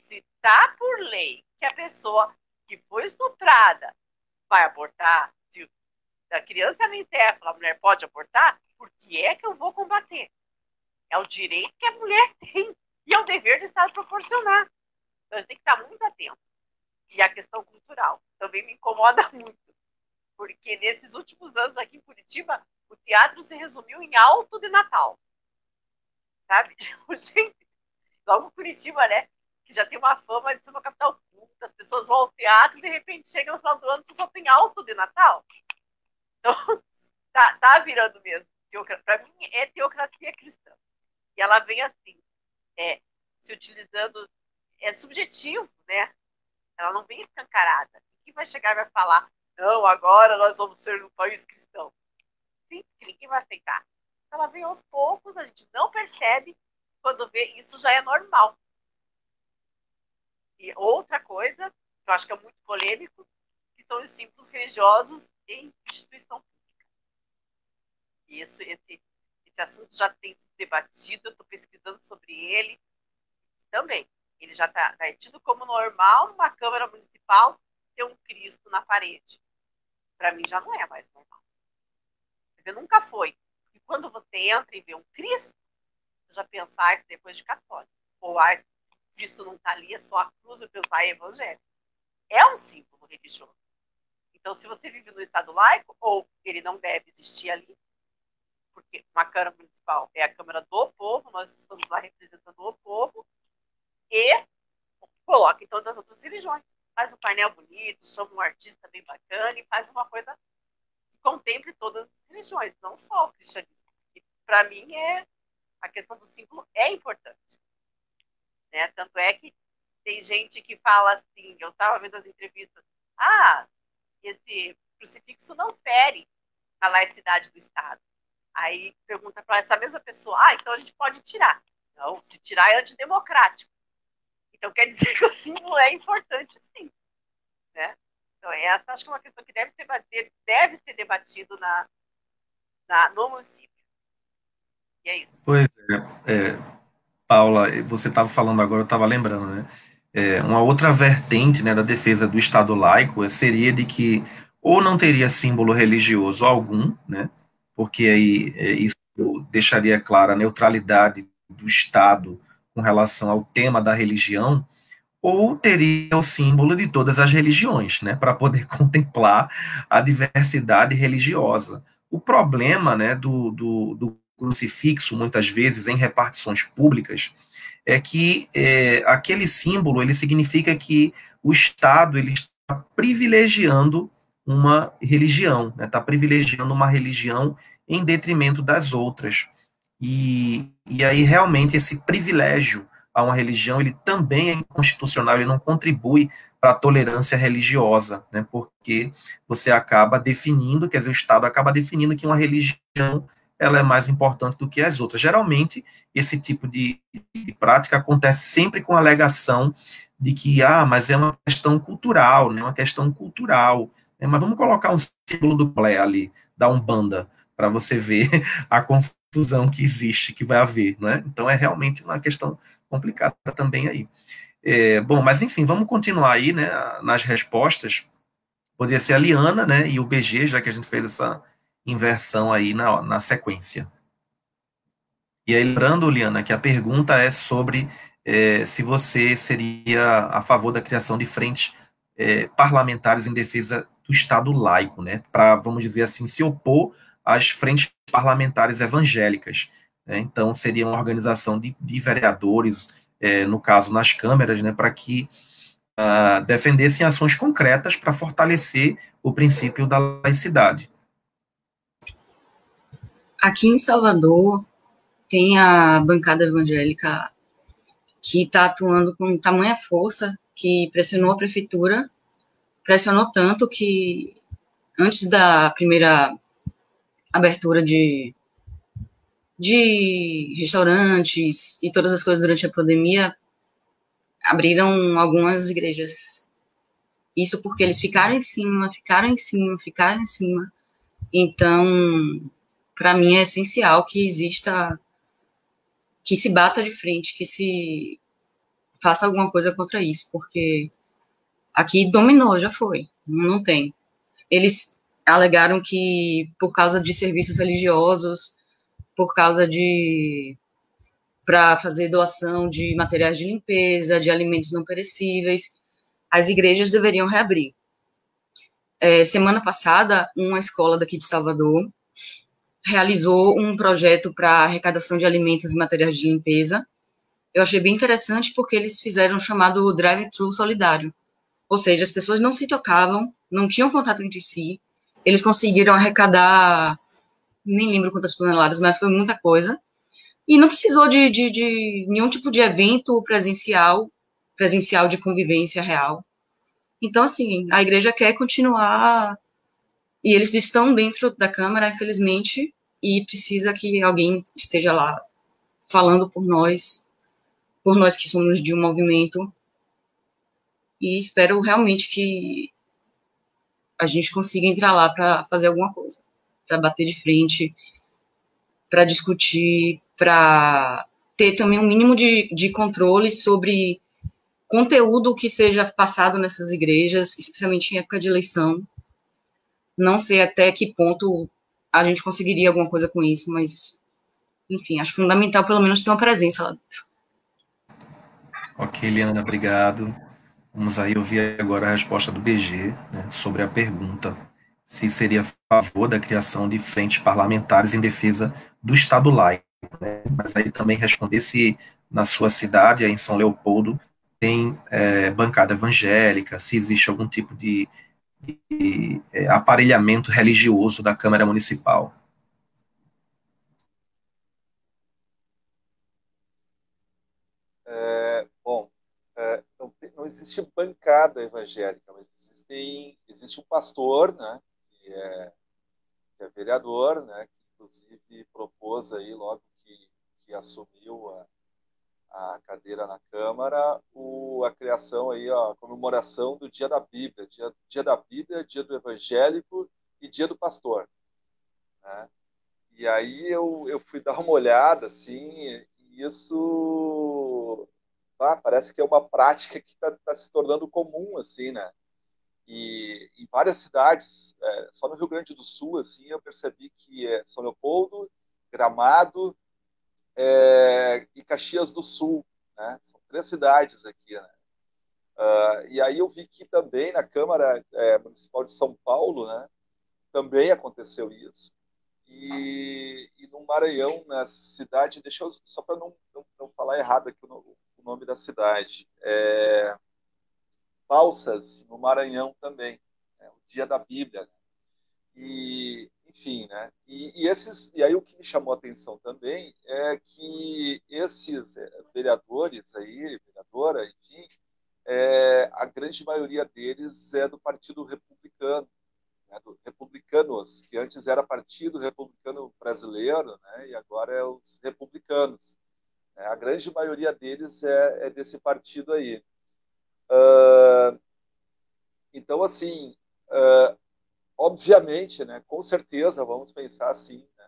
Se está por lei que a pessoa que foi estuprada vai abortar, se a criança é anencefala, a mulher pode abortar, por que é que eu vou combater? É o direito que a mulher tem e é o dever do Estado proporcionar. Então, a gente tem que estar muito atento. E a questão cultural também me incomoda muito, porque nesses últimos anos aqui em Curitiba, o teatro se resumiu em Alto de Natal. Sabe? Gente, logo Curitiba, né? Que já tem uma fama de ser uma capital culta, as pessoas vão ao teatro e de repente chega no final do ano e só tem alto de Natal. Então, tá virando mesmo. Para mim, é teocracia cristã. E ela vem assim, se utilizando, é subjetivo, né? Ela não vem escancarada. Quem vai chegar e vai falar, não, agora nós vamos ser um país cristão? Sim, ninguém vai aceitar. Ela vem aos poucos, a gente não percebe, quando vê, isso já é normal. E outra coisa, que eu acho que é muito polêmico, que são os símbolos religiosos em instituição pública. E esse assunto já tem sido debatido, eu estou pesquisando sobre ele também. Ele já está tido como normal numa Câmara Municipal ter um Cristo na parede. Para mim já não é mais normal. Quer dizer, nunca foi. E quando você entra e vê um Cristo, eu já pensar isso depois de católico. Ou Cristo não está ali, é só a cruz, eu pensar é evangélico. É um símbolo religioso. Então, se você vive no Estado laico, ou ele não deve existir ali, porque uma Câmara Municipal é a Câmara do povo, nós estamos lá representando o povo, e coloca em todas as outras religiões. Faz um painel bonito, chama um artista bem bacana e faz uma coisa que contemple todas as religiões, não só o cristianismo. E, para mim, a questão do símbolo é importante. Né? Tanto é que tem gente que fala assim, eu estava vendo as entrevistas, esse crucifixo não fere a laicidade do Estado. Aí pergunta para essa mesma pessoa, então a gente pode tirar. Não, se tirar é antidemocrático. Então quer dizer que o símbolo é importante, sim. Né? Então essa acho que é uma questão que deve ser debatido no município. E é isso. Pois Paula, você estava falando agora, eu estava lembrando, né? Uma outra vertente, né, da defesa do Estado laico seria de que ou não teria símbolo religioso algum, né? Porque aí isso deixaria clara a neutralidade do Estado com relação ao tema da religião, ou teria o símbolo de todas as religiões, né, para poder contemplar a diversidade religiosa. O problema, né, do crucifixo, muitas vezes, em repartições públicas, é que aquele símbolo, ele significa que o Estado, ele está privilegiando uma religião, né, está privilegiando uma religião em detrimento das outras. E aí, realmente, esse privilégio a uma religião, ele também é inconstitucional, ele não contribui para a tolerância religiosa, né, porque você acaba definindo, quer dizer, o Estado acaba definindo que uma religião ela é mais importante do que as outras. Geralmente, esse tipo de prática acontece sempre com a alegação de que, mas é uma questão cultural, né, uma questão cultural, né, mas vamos colocar um símbolo do Plé ali, da Umbanda, para você ver a confusão que existe, que vai haver, né? Então é realmente uma questão complicada também aí. Bom, mas enfim, vamos continuar aí, né, nas respostas. Poderia ser a Liana, né, e o BG, já que a gente fez essa inversão aí na sequência. E aí, lembrando, Liana, que a pergunta é sobre se você seria a favor da criação de frentes parlamentares em defesa do Estado laico, né, para, vamos dizer assim, se opor às frentes parlamentares evangélicas. Né? Então, seria uma organização de vereadores, no caso, nas câmeras, né, para que defendessem ações concretas para fortalecer o princípio da laicidade. Aqui em Salvador, tem a bancada evangélica que está atuando com tamanha força que pressionou a prefeitura, pressionou tanto que antes da primeira abertura de restaurantes e todas as coisas durante a pandemia, abriram algumas igrejas. Isso porque eles ficaram em cima. Então, para mim é essencial que exista, que se bata de frente, que se faça alguma coisa contra isso, porque aqui dominou, já foi, não tem. Eles alegaram que por causa de serviços religiosos, por causa para fazer doação de materiais de limpeza, de alimentos não perecíveis, as igrejas deveriam reabrir. Semana passada, uma escola daqui de Salvador realizou um projeto para arrecadação de alimentos e materiais de limpeza. Eu achei bem interessante porque eles fizeram o chamado drive-thru solidário. Ou seja, as pessoas não se tocavam, não tinham contato entre si, eles conseguiram arrecadar, nem lembro quantas toneladas, mas foi muita coisa, e não precisou de nenhum tipo de evento presencial de convivência real. Então, assim, a igreja quer continuar, e eles estão dentro da Câmara, infelizmente, e precisa que alguém esteja lá falando por nós que somos de um movimento, e espero realmente que a gente consiga entrar lá para fazer alguma coisa, para bater de frente, para discutir, para ter também um mínimo de controle sobre conteúdo que seja passado nessas igrejas, especialmente em época de eleição. Não sei até que ponto a gente conseguiria alguma coisa com isso, mas, enfim, acho fundamental pelo menos ter uma presença lá dentro. Ok, Eliana, obrigado. Vamos aí ouvir agora a resposta do BG, né, sobre a pergunta se seria a favor da criação de frentes parlamentares em defesa do Estado laico, né? Mas aí também responder se na sua cidade, aí em São Leopoldo, tem bancada evangélica, se existe algum tipo de aparelhamento religioso da Câmara Municipal. Bom, não existe bancada evangélica, mas existe um pastor, né, que é vereador, né, que inclusive propôs aí logo que assumiu a cadeira na Câmara, a criação aí, a comemoração do Dia da Bíblia, dia da Bíblia, Dia do Evangélico e Dia do Pastor, né? E aí eu fui dar uma olhada, assim, e isso parece que é uma prática que está se tornando comum, assim, né? E em várias cidades, só no Rio Grande do Sul, assim, eu percebi que São Leopoldo, Gramado e Caxias do Sul, né? São 3 cidades aqui, né? E aí eu vi que também na Câmara Municipal de São Paulo, né, também aconteceu isso. E no Maranhão, na cidade, deixa eu, só para não falar errado aqui o nome da cidade, Balsas, no Maranhão também, né, o Dia da Bíblia, né? E, enfim, né? E aí o que me chamou a atenção também é que esses vereadores aí, vereadora, enfim, a grande maioria deles é do Partido Republicano, né, do Republicanos, que antes era Partido Republicano Brasileiro, né, e agora é os Republicanos. A grande maioria deles é desse partido aí. Então, assim, obviamente, né, com certeza, vamos pensar assim, né,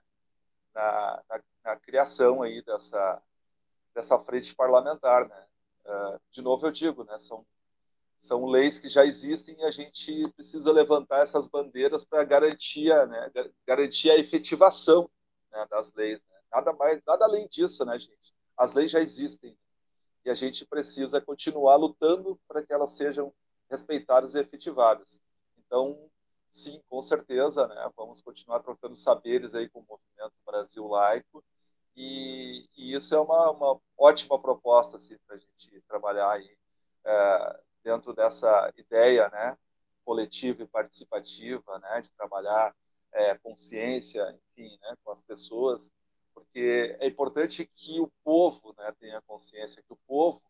na criação aí dessa frente parlamentar, né? De novo eu digo, né, são leis que já existem e a gente precisa levantar essas bandeiras para garantir, né, garantir a efetivação, né, das leis, né? Nada além disso, né, gente? As leis já existem e a gente precisa continuar lutando para que elas sejam respeitadas e efetivadas. Então, sim, com certeza, né, vamos continuar trocando saberes aí com o Movimento Brasil Laico e isso é uma ótima proposta assim, para a gente trabalhar aí dentro dessa ideia, né, coletiva e participativa, né, de trabalhar consciência, enfim, né, com as pessoas, porque é importante que o povo, né, tenha consciência, que o povo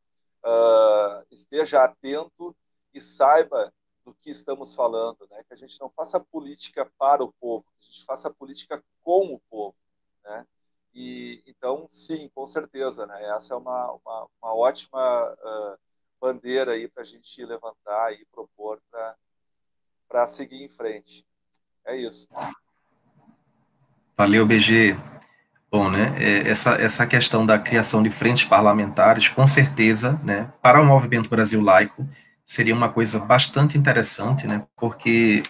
esteja atento e saiba do que estamos falando, né, que a gente não faça política para o povo, que a gente faça política com o povo, né. E então, sim, com certeza, né, essa é uma ótima bandeira aí para a gente levantar e propor para seguir em frente. É isso. Valeu, BG. Bom, né, essa questão da criação de frentes parlamentares, com certeza, né, para o Movimento Brasil Laico, seria uma coisa bastante interessante, né, porque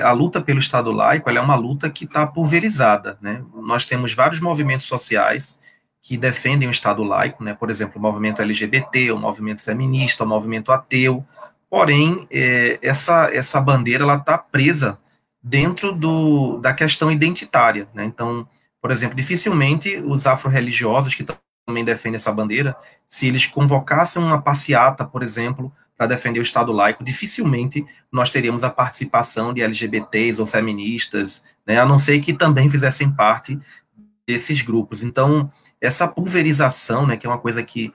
a luta pelo Estado laico ela é uma luta que está pulverizada, né, nós temos vários movimentos sociais que defendem o Estado laico, né, por exemplo, o movimento LGBT, o movimento feminista, o movimento ateu, porém, essa bandeira ela está presa dentro da questão identitária, né, então, por exemplo, dificilmente os afro-religiosos que estão também defendem essa bandeira, se eles convocassem uma passeata, por exemplo, para defender o Estado laico, dificilmente nós teríamos a participação de LGBTs ou feministas, né, a não ser que também fizessem parte desses grupos. Então, essa pulverização, né, que é uma coisa que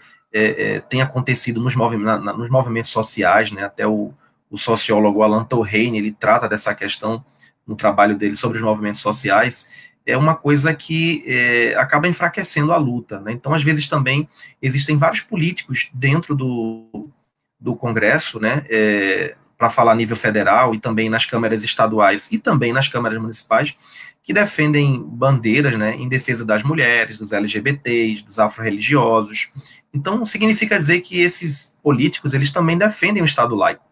tem acontecido nos movimentos sociais, né, até o sociólogo Alan Touraine, ele trata dessa questão no trabalho dele sobre os movimentos sociais, é uma coisa que acaba enfraquecendo a luta, né? Então, às vezes, também existem vários políticos dentro do Congresso, né, para falar a nível federal e também nas câmaras estaduais e também nas câmaras municipais, que defendem bandeiras, né, em defesa das mulheres, dos LGBTs, dos afro-religiosos. Então, significa dizer que esses políticos, eles também defendem o Estado laico,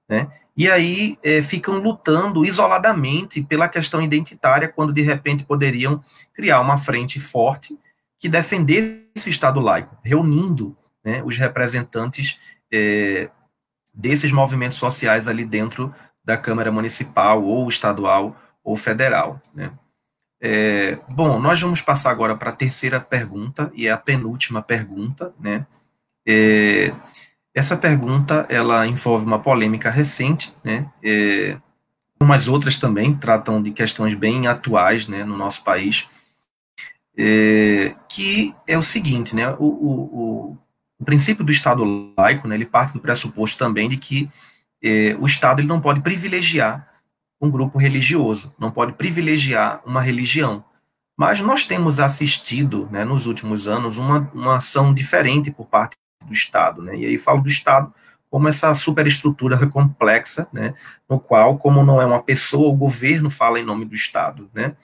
né? E aí ficam lutando isoladamente pela questão identitária, quando de repente poderiam criar uma frente forte que defendesse o Estado laico, reunindo, né, os representantes desses movimentos sociais ali dentro da Câmara Municipal, ou estadual, ou federal, né? Bom, nós vamos passar agora para a terceira pergunta, e é a penúltima pergunta, né? Essa pergunta, ela envolve uma polêmica recente, né, como as outras também tratam de questões bem atuais, né, no nosso país, que é o seguinte, né, o princípio do Estado laico, né, ele parte do pressuposto também de que o Estado ele não pode privilegiar um grupo religioso, não pode privilegiar uma religião. Mas nós temos assistido, né, nos últimos anos, uma ação diferente por parte do Estado, né, e aí falo do Estado como essa superestrutura complexa, né, no qual, como não é uma pessoa, o governo fala em nome do Estado, né,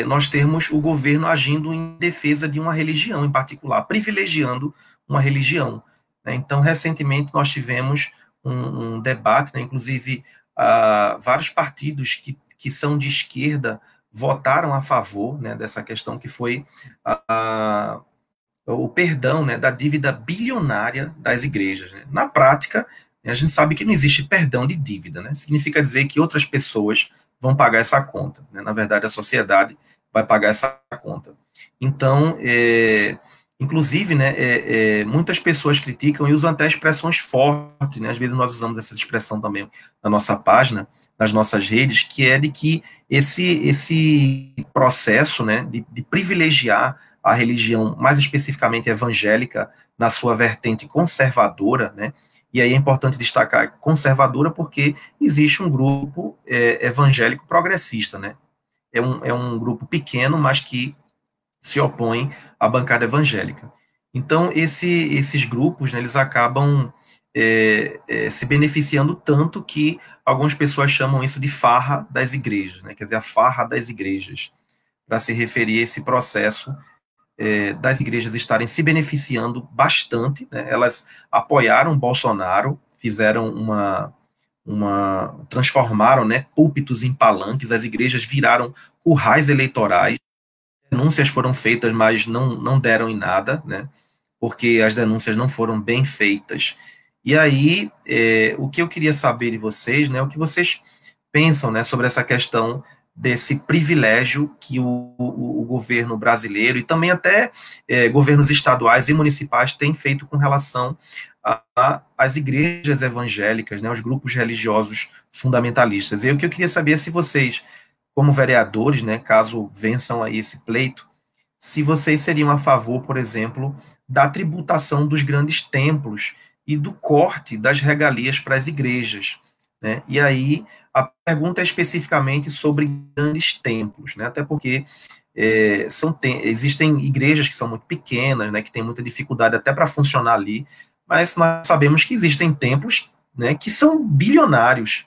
nós termos o governo agindo em defesa de uma religião em particular, privilegiando uma religião, né. Então, recentemente, nós tivemos um debate, né, inclusive, vários partidos que são de esquerda votaram a favor, né, dessa questão, que foi o perdão, né, da dívida bilionária das igrejas, né. Na prática, a gente sabe que não existe perdão de dívida, né, significa dizer que outras pessoas vão pagar essa conta, né, na verdade a sociedade vai pagar essa conta. Então, inclusive, né, muitas pessoas criticam e usam até expressões fortes, né, às vezes nós usamos essa expressão também na nossa página, nas nossas redes, que é de que esse processo, né, de privilegiar a religião, mais especificamente evangélica, na sua vertente conservadora, né, e aí é importante destacar conservadora porque existe um grupo evangélico progressista, né, é um grupo pequeno, mas que se opõe à bancada evangélica. Então, esses grupos, né, eles acabam se beneficiando tanto que algumas pessoas chamam isso de farra das igrejas, né, quer dizer, a farra das igrejas, para se referir a esse processo das igrejas estarem se beneficiando bastante, né, elas apoiaram Bolsonaro, fizeram transformaram, né, púlpitos em palanques, as igrejas viraram currais eleitorais, denúncias foram feitas, mas não deram em nada, né, porque as denúncias não foram bem feitas. E aí, o que eu queria saber de vocês, né, o que vocês pensam, né, sobre essa questão desse privilégio que o governo brasileiro e também até governos estaduais e municipais têm feito com relação às igrejas evangélicas, né, os grupos religiosos fundamentalistas. E o que eu queria saber é se vocês, como vereadores, né, caso vençam aí esse pleito, se vocês seriam a favor, por exemplo, da tributação dos grandes templos e do corte das regalias para as igrejas, né? E aí a pergunta é especificamente sobre grandes templos, né? Até porque existem igrejas que são muito pequenas, né, que têm muita dificuldade até para funcionar ali, mas nós sabemos que existem templos, né, que são bilionários.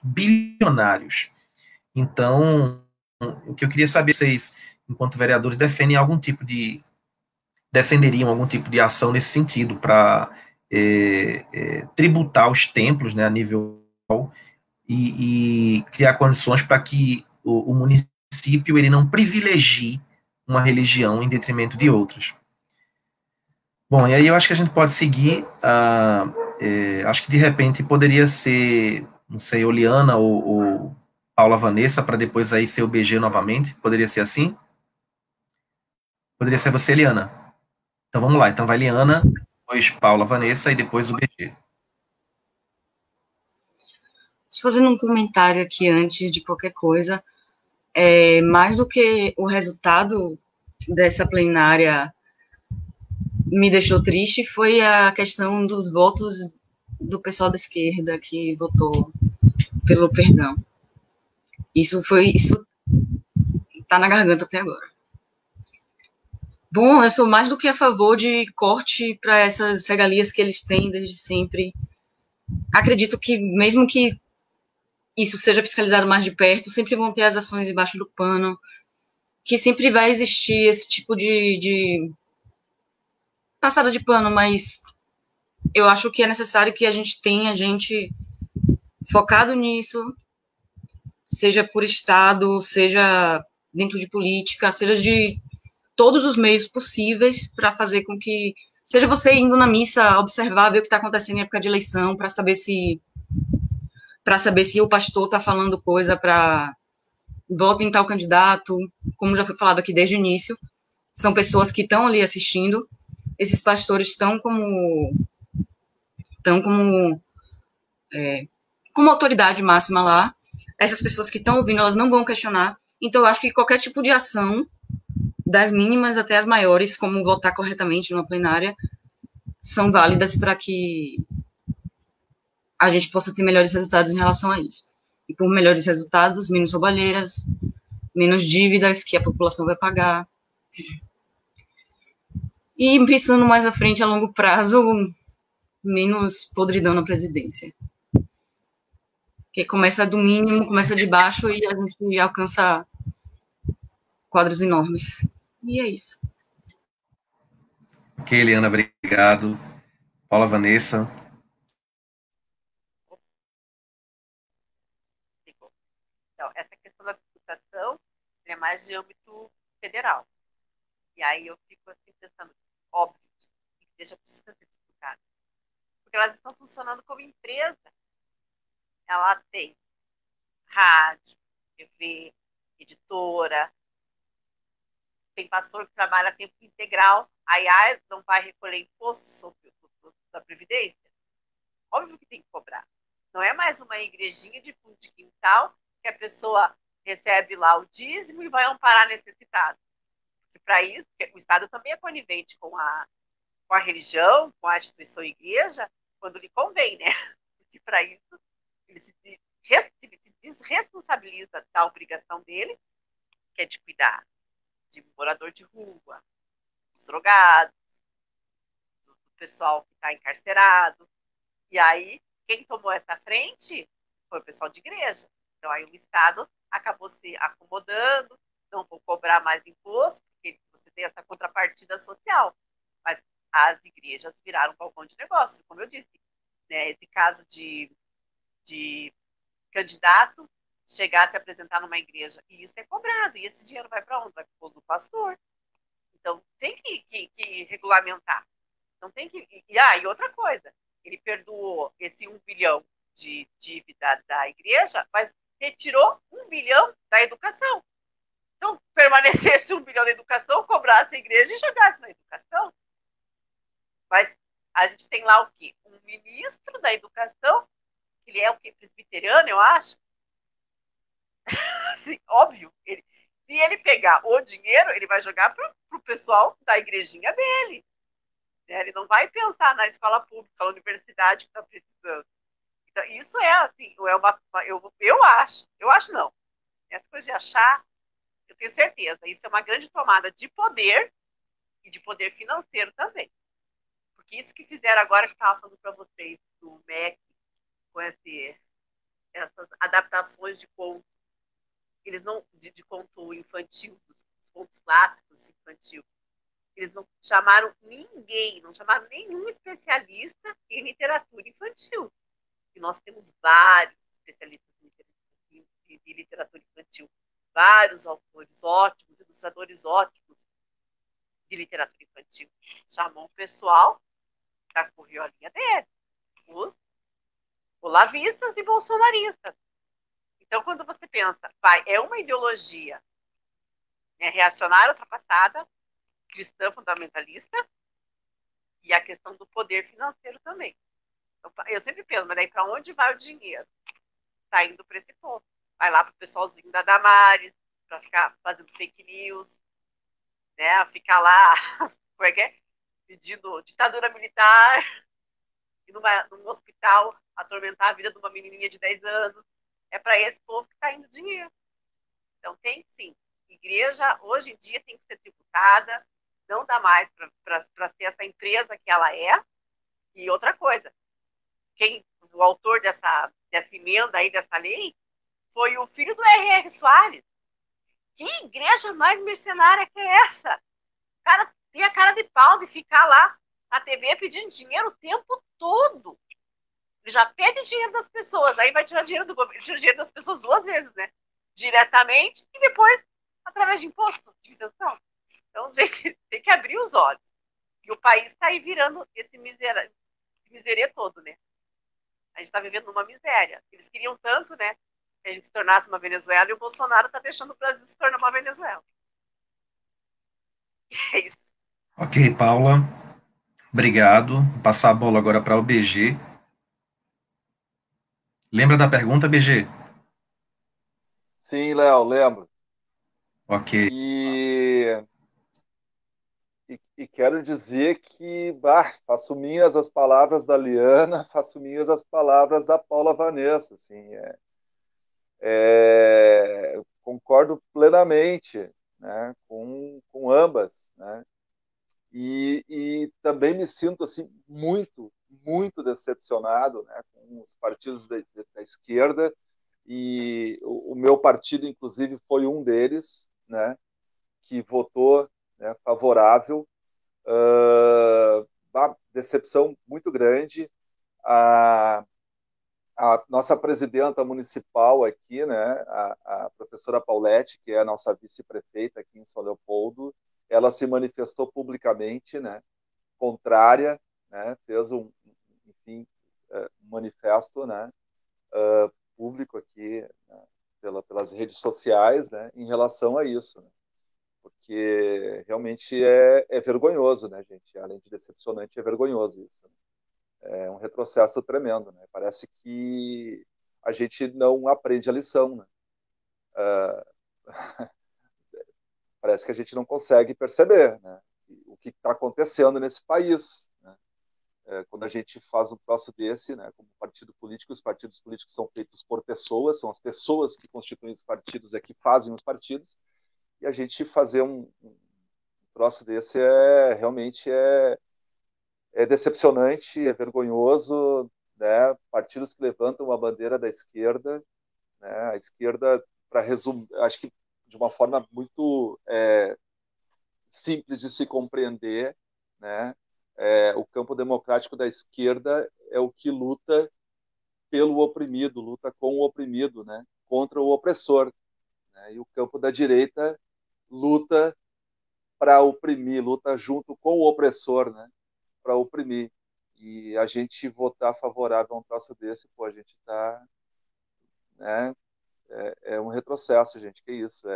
Então, o que eu queria saber, vocês, enquanto vereadores, defenderiam algum tipo de ação nesse sentido, para tributar os templos, né, a nível e criar condições para que o município ele não privilegie uma religião em detrimento de outras. Bom, e aí eu acho que a gente pode seguir, acho que de repente poderia ser, não sei, Oliana ou Paula Vanessa, para depois aí ser o BG novamente, poderia ser assim? Poderia ser você, Eliana. Então vamos lá. Então vai Eliana, depois Paula, Vanessa e depois o BG. Fazendo um comentário aqui antes de qualquer coisa, mais do que o resultado dessa plenária me deixou triste, foi a questão dos votos do pessoal da esquerda que votou pelo perdão. Isso tá na garganta até agora. Bom, eu sou mais do que a favor de corte para essas regalias que eles têm desde sempre. Acredito que, mesmo que isso seja fiscalizado mais de perto, sempre vão ter as ações debaixo do pano, que sempre vai existir esse tipo de passada de pano, mas eu acho que é necessário que a gente tenha gente focado nisso, seja por Estado, seja dentro de política, seja de todos os meios possíveis para fazer com que, seja você indo na missa, observar, ver o que está acontecendo em época de eleição, para saber se o pastor está falando coisa para votar em tal candidato, como já foi falado aqui desde o início, são pessoas que estão ali assistindo, esses pastores estão como autoridade máxima lá, essas pessoas que estão ouvindo, elas não vão questionar, então eu acho que qualquer tipo de ação, das mínimas até as maiores, como votar corretamente numa plenária, são válidas para que a gente possa ter melhores resultados em relação a isso. E por melhores resultados, menos roubalheiras, menos dívidas que a população vai pagar. E pensando mais à frente, a longo prazo, menos podridão na presidência. Porque começa do mínimo, começa de baixo e a gente alcança quadros enormes. E é isso. Ok, Eliana, obrigado. Paula, Vanessa. Então, essa questão da tributação é mais de âmbito federal. E aí eu fico assim pensando, óbvio, que igreja precisa ser tributada. Porque elas estão funcionando como empresa. Ela tem rádio, TV, editora, tem pastor que trabalha a tempo integral, aí não vai recolher imposto sobre da Previdência? Óbvio que tem que cobrar. Não é mais uma igrejinha de fundo de quintal que a pessoa recebe lá o dízimo e vai amparar necessitado. Porque para isso, o Estado também é conivente com a religião, com a instituição igreja, quando lhe convém, né? Porque para isso ele se desresponsabiliza da obrigação dele, que é de cuidar de morador de rua, dos drogados, do pessoal que está encarcerado. E aí, quem tomou essa frente foi o pessoal de igreja. Então, aí o Estado acabou se acomodando, não vou cobrar mais imposto, porque você tem essa contrapartida social. Mas as igrejas viraram um balcão de negócio, como eu disse. Né? Esse caso de candidato chegar a se apresentar numa igreja, e isso é cobrado, e esse dinheiro vai para onde? Vai para o bolso do pastor. Então, tem que regulamentar. Não tem que... E outra coisa, ele perdoou esse 1 bilhão de dívida da igreja, mas retirou 1 bilhão da educação. Então, permanecesse 1 bilhão da educação, cobrasse a igreja e jogasse na educação. Mas a gente tem lá o quê? Um ministro da educação, que ele é o quê? Presbiteriano, eu acho. Assim, óbvio, se ele pegar o dinheiro, ele vai jogar para o pessoal da igrejinha dele. Né? Ele não vai pensar na escola pública, na universidade que está precisando. Então, isso é assim, eu acho não. Essa coisa de achar, eu tenho certeza, isso é uma grande tomada de poder e de poder financeiro também. Porque isso que fizeram agora, que eu estava falando para vocês, do MEC, com essas adaptações de conto, eles não, de conto infantil, dos contos clássicos infantil, eles não chamaram ninguém, não chamaram nenhum especialista em literatura infantil. E nós temos vários especialistas em literatura infantil, vários autores ótimos, ilustradores ótimos de literatura infantil. Chamou o pessoal da corriolinha dele, os olavistas e bolsonaristas. Então, quando você pensa, é uma ideologia reacionária ultrapassada, cristã fundamentalista e a questão do poder financeiro também. Então, eu sempre penso, mas daí para onde vai o dinheiro? Está indo para esse ponto. Vai lá para o pessoalzinho da Damares, para ficar fazendo fake news, né? Ficar lá, como é que é? Pedindo ditadura militar, e num hospital atormentar a vida de uma menininha de 10 anos. É para esse povo que está indo dinheiro. Então, tem sim. Igreja, hoje em dia, tem que ser tributada, não dá mais para ser essa empresa que ela é. E outra coisa, o autor dessa emenda aí, dessa lei, foi o filho do R.R. Soares. Que igreja mais mercenária que é essa? O cara tem a cara de pau de ficar lá na TV pedindo dinheiro o tempo todo. Ele já pede dinheiro das pessoas, aí vai tirar dinheiro do governo, tira dinheiro das pessoas 2 vezes, né? Diretamente e depois através de imposto, de isenção. Então, gente, tem que abrir os olhos. E o país está aí virando esse miserê todo, né? A gente está vivendo uma miséria. Eles queriam tanto, né, que a gente se tornasse uma Venezuela, e o Bolsonaro está deixando o Brasil se tornar uma Venezuela. É isso. Ok, Paula. Obrigado. Vou passar a bola agora para o BG. Lembra da pergunta, BG? Sim, Léo, lembro. Ok. E quero dizer que faço minhas as palavras da Liana, faço minhas as palavras da Paula Vanessa. Assim, concordo plenamente, né, com ambas, né, e também me sinto assim muito, muito decepcionado, né, com os partidos da esquerda, e o meu partido, inclusive, foi um deles, né, que votou, né, favorável. Uma decepção muito grande. A, a nossa presidenta municipal aqui, né, a professora Paulette, que é a nossa vice-prefeita aqui em São Leopoldo, ela se manifestou publicamente, né, contrária, né, fez enfim, um manifesto, né, público aqui, né, pelas redes sociais, né, em relação a isso, né, porque realmente é vergonhoso, né, gente? Além de decepcionante, é vergonhoso isso, né? É um retrocesso tremendo, né? Parece que a gente não aprende a lição, né? Parece que a gente não consegue perceber, né, o que está acontecendo nesse país, né? Quando a gente faz um troço desse, né, como partido político, os partidos políticos são feitos por pessoas, são as pessoas que constituem os partidos, que fazem os partidos, e a gente fazer um troço desse realmente é decepcionante, é vergonhoso, né? Partidos que levantam a bandeira da esquerda, né? A esquerda, para resumir, acho que de uma forma muito simples de se compreender, né? O campo democrático da esquerda é o que luta pelo oprimido, luta com o oprimido, né? Contra o opressor, né? E o campo da direita luta para oprimir, luta junto com o opressor, né? Para oprimir. E a gente votar favorável a um troço desse, pô, a gente está, né, um retrocesso, gente, que isso,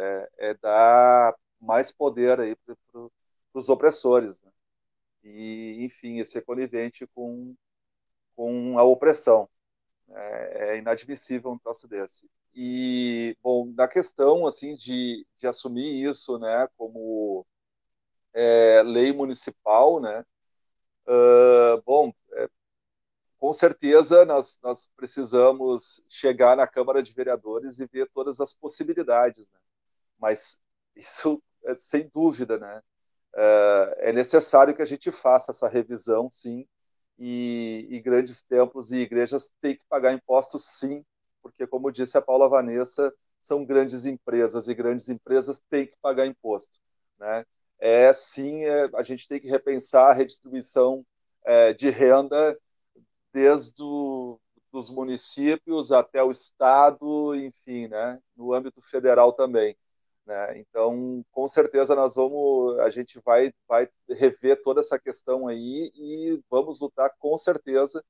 dar mais poder aí para os opressores, né? E, enfim, ser conivente com a opressão. É inadmissível um troço desse. E, bom, na questão, assim, de assumir isso, né, como lei municipal, né, bom, com certeza nós precisamos chegar na Câmara de Vereadores e ver todas as possibilidades, né? Mas isso é sem dúvida, né? É necessário que a gente faça essa revisão, sim, e grandes templos e igrejas têm que pagar impostos, sim, porque, como disse a Paula Vanessa, são grandes empresas e grandes empresas têm que pagar imposto, né? Sim, a gente tem que repensar a redistribuição de renda desde dos municípios até o estado, enfim, né, no âmbito federal também, né? Então, com certeza a gente vai rever toda essa questão aí e vamos lutar com certeza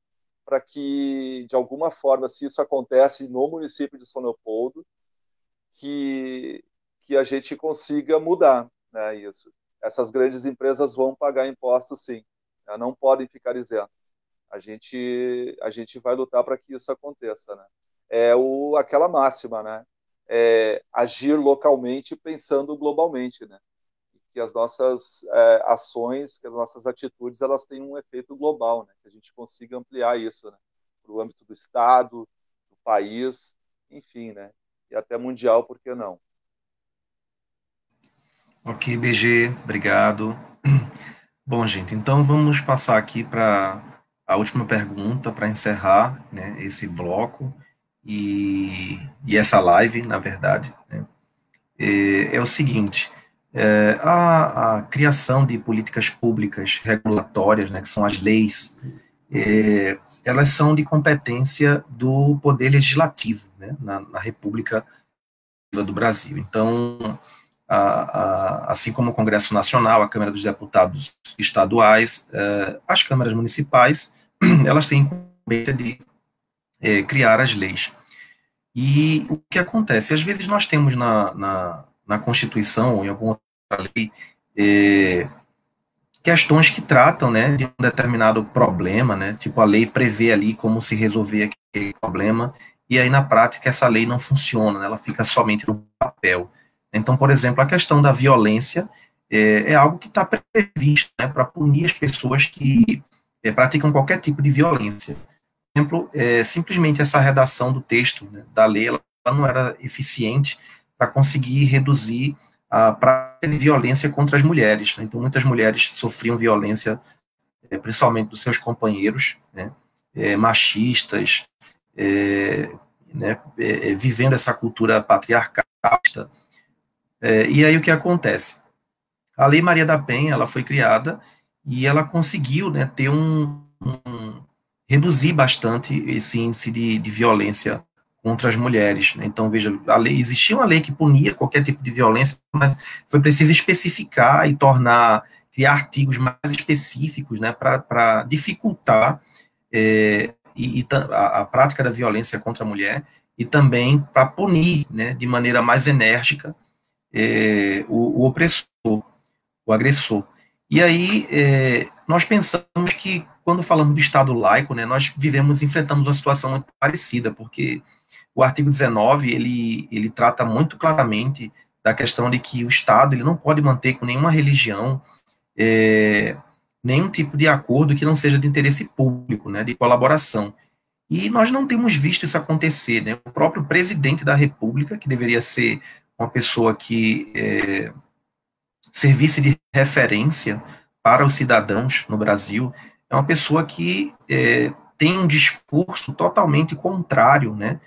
para que, de alguma forma, se isso acontece no município de São Leopoldo, que a gente consiga mudar, né, isso. essas grandes empresas vão pagar impostos, sim. Não podem ficar isentas. A gente vai lutar para que isso aconteça, né? Aquela máxima, né? Agir localmente pensando globalmente, né? Que as nossas ações, que as nossas atitudes, elas têm um efeito global, né? Que a gente consiga ampliar isso, né? Para o âmbito do Estado, do país, enfim, né? E até mundial, por que não? Ok, BG, obrigado. Bom, gente, então vamos passar aqui para a última pergunta para encerrar, né, esse bloco e essa live, na verdade, né? É o seguinte: a criação de políticas públicas regulatórias, né, que são as leis, elas são de competência do Poder Legislativo, né, na República do Brasil. Então, assim como o Congresso Nacional, a Câmara dos Deputados estaduais, as câmaras municipais, elas têm incumbência de criar as leis. E o que acontece? Às vezes nós temos na Constituição ou em alguma outra lei questões que tratam, né, de um determinado problema, né, tipo a lei prevê ali como se resolver aquele problema, e aí na prática essa lei não funciona, né, ela fica somente no papel. Então, por exemplo, a questão da violência é algo que está previsto, né, para punir as pessoas que praticam qualquer tipo de violência. Por exemplo, simplesmente essa redação do texto, né, da lei, ela não era eficiente para conseguir reduzir a prática de violência contra as mulheres, né? Então, muitas mulheres sofriam violência, principalmente dos seus companheiros, né, machistas, né, vivendo essa cultura patriarcal. E aí o que acontece? A Lei Maria da Penha, ela foi criada e ela conseguiu, né, ter reduzir bastante esse índice de violência contra as mulheres, né? Então, veja, existia uma lei que punia qualquer tipo de violência, mas foi preciso especificar e criar artigos mais específicos, né, para dificultar a prática da violência contra a mulher e também para punir, né, de maneira mais enérgica o opressor, o agressor. E aí, nós pensamos que, quando falamos do Estado laico, né, nós enfrentamos uma situação muito parecida, porque o artigo 19, ele trata muito claramente da questão de que o Estado ele não pode manter com nenhuma religião nenhum tipo de acordo que não seja de interesse público, né, de colaboração. E nós não temos visto isso acontecer, né? O próprio presidente da República, que deveria ser uma pessoa que servisse de referência para os cidadãos no Brasil, é uma pessoa que tem um discurso totalmente contrário, né,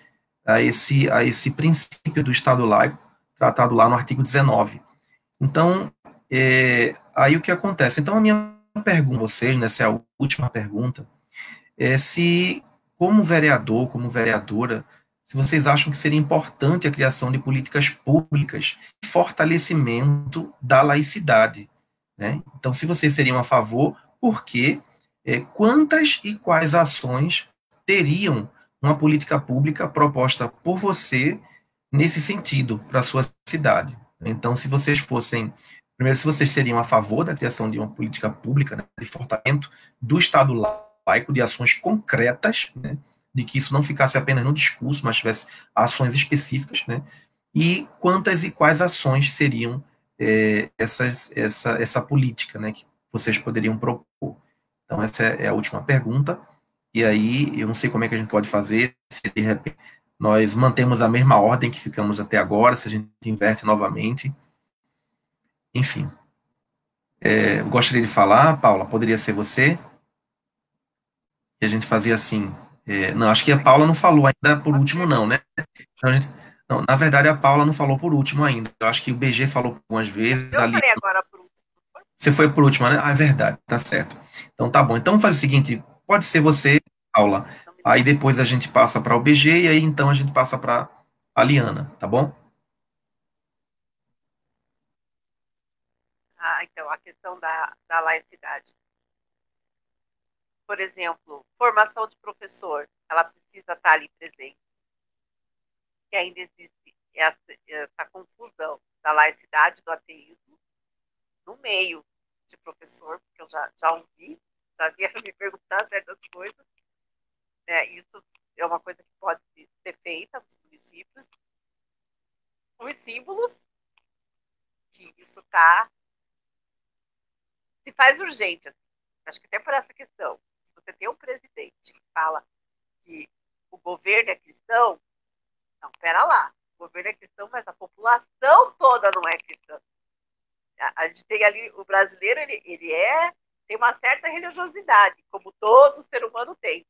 a esse princípio do Estado laico, tratado lá no artigo 19. Então, aí o que acontece? Então, a minha pergunta a vocês, nessa é a última pergunta, é se, como vereador, como vereadora, se vocês acham que seria importante a criação de políticas públicas de fortalecimento da laicidade, né? Então, se vocês seriam a favor, por quê? Quantas e quais ações teriam uma política pública proposta por você nesse sentido para a sua cidade? Então, se vocês fossem, primeiro, se vocês seriam a favor da criação de uma política pública, né, de fortalecimento do Estado laico, de ações concretas, né, de que isso não ficasse apenas no discurso, mas tivesse ações específicas, né, e quantas e quais ações seriam essa política, né, que vocês poderiam propor. Então, essa é a última pergunta, e aí eu não sei como é que a gente pode fazer, se de repente nós mantemos a mesma ordem que ficamos até agora, se a gente inverte novamente, enfim. Eu gostaria de falar, Paula, poderia ser você? E a gente fazia assim, não, acho que a Paula não falou ainda por último não, né? Então, não, na verdade a Paula não falou por último ainda, eu acho que o BG falou algumas vezes, Eu ali, falei agora por último. você foi por último, né? Ah, é verdade, tá certo. Então tá bom, então faz o seguinte, pode ser você, Paula, aí depois a gente passa para o BG e aí então a gente passa para a Liana, tá bom? Então, a questão da laicidade. Por exemplo, formação de professor, ela precisa estar ali presente. E ainda existe essa confusão da laicidade do ateísmo, no meio de professor, porque eu já ouvi, já vieram me perguntar certas coisas, né? Isso é uma coisa que pode ser feita nos municípios. Os símbolos, que isso se faz urgente, assim. Acho que até por essa questão. Se você tem um presidente que fala que o governo é cristão, não, pera lá. O governo é cristão, mas a população toda não é cristã. A gente tem ali, o brasileiro, ele tem uma certa religiosidade, como todo ser humano tem,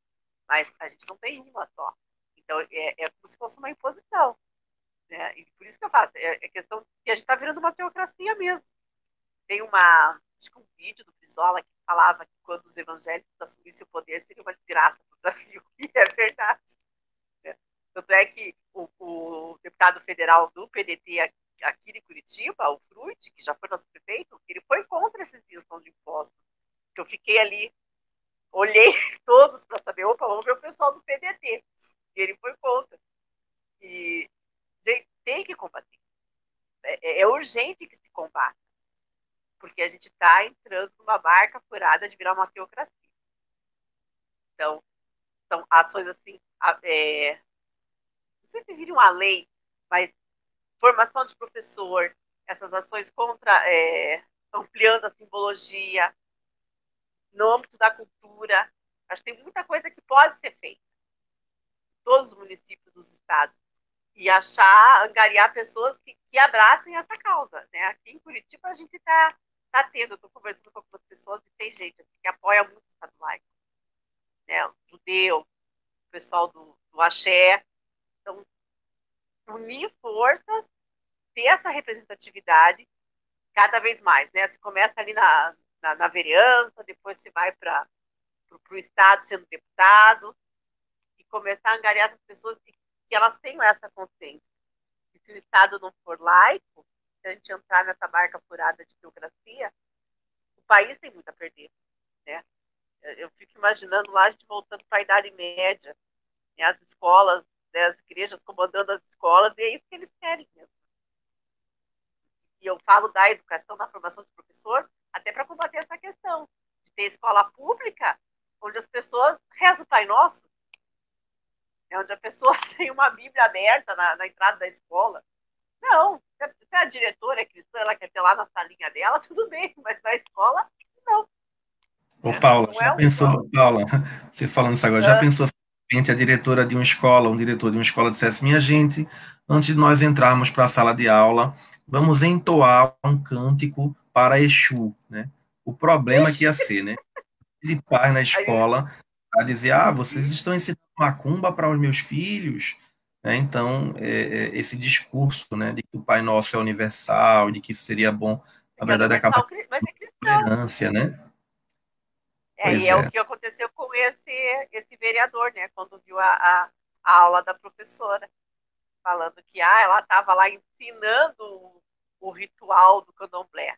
mas a gente não tem uma só. Então, é como se fosse uma imposição. Né? E por isso que eu faço, é questão que a gente está virando uma teocracia mesmo. Tem acho que um vídeo do Brizola que falava que quando os evangélicos assumissem o poder seria uma desgraça para o Brasil, e é verdade. Né? Tanto é que o deputado federal do PDT aqui de Curitiba, o Fruit, que já foi nosso prefeito, ele foi contra essa isenção de impostos. Que eu fiquei ali, olhei todos para saber, opa, vamos ver o pessoal do PDT. E ele foi contra. E, gente, tem que combater. É urgente que se combata. Porque a gente está entrando numa barca furada de virar uma teocracia. Então, são ações assim, não sei se viram uma lei, mas formação de professor, essas ações contra, ampliando a simbologia, no âmbito da cultura. Acho que tem muita coisa que pode ser feita em todos os municípios dos estados. E angariar pessoas que abracem essa causa. Né? Aqui em Curitiba a gente está tendo, eu estou conversando com algumas pessoas e tem gente assim, que apoia muito o Estado laico. Né? O judeu, o pessoal do axé. Então, unir forças, ter essa representatividade cada vez mais. Né? Você começa ali na vereança, depois você vai para o Estado sendo deputado, e começar a angariar as pessoas que elas tenham essa consciência. E se o Estado não for laico, se a gente entrar nessa barca furada de teocracia, o país tem muito a perder. Né? Eu fico imaginando lá a gente voltando para a Idade Média, né? As escolas, né? As igrejas comandando as escolas, e é isso que eles querem mesmo. E eu falo da educação, da formação de professor, até para combater essa questão de ter escola pública, onde as pessoas rezam o Pai Nosso, né? Onde a pessoa tem uma Bíblia aberta na entrada da escola. Não, se a diretora é cristã, ela quer ter lá na salinha dela, tudo bem, mas na escola, não. Ô, Paula, Não já é pensou, Paula, você falando isso agora, já pensou se de repente a diretora de uma escola, um diretor de uma escola dissesse, minha gente, antes de nós entrarmos para a sala de aula, vamos entoar um cântico para Exu, né? O problema que ia ser, né? De pais na Aí, escola a dizer, vocês estão ensinando macumba para os meus filhos, né? Então, esse discurso, né, de que o Pai Nosso é universal, de que isso seria bom, na que é verdade acaba universal, com mas é cristão. intolerância, né? E Pois é o é. que aconteceu com esse vereador, né? Quando viu a aula da professora, falando que ela estava lá ensinando o ritual do candomblé.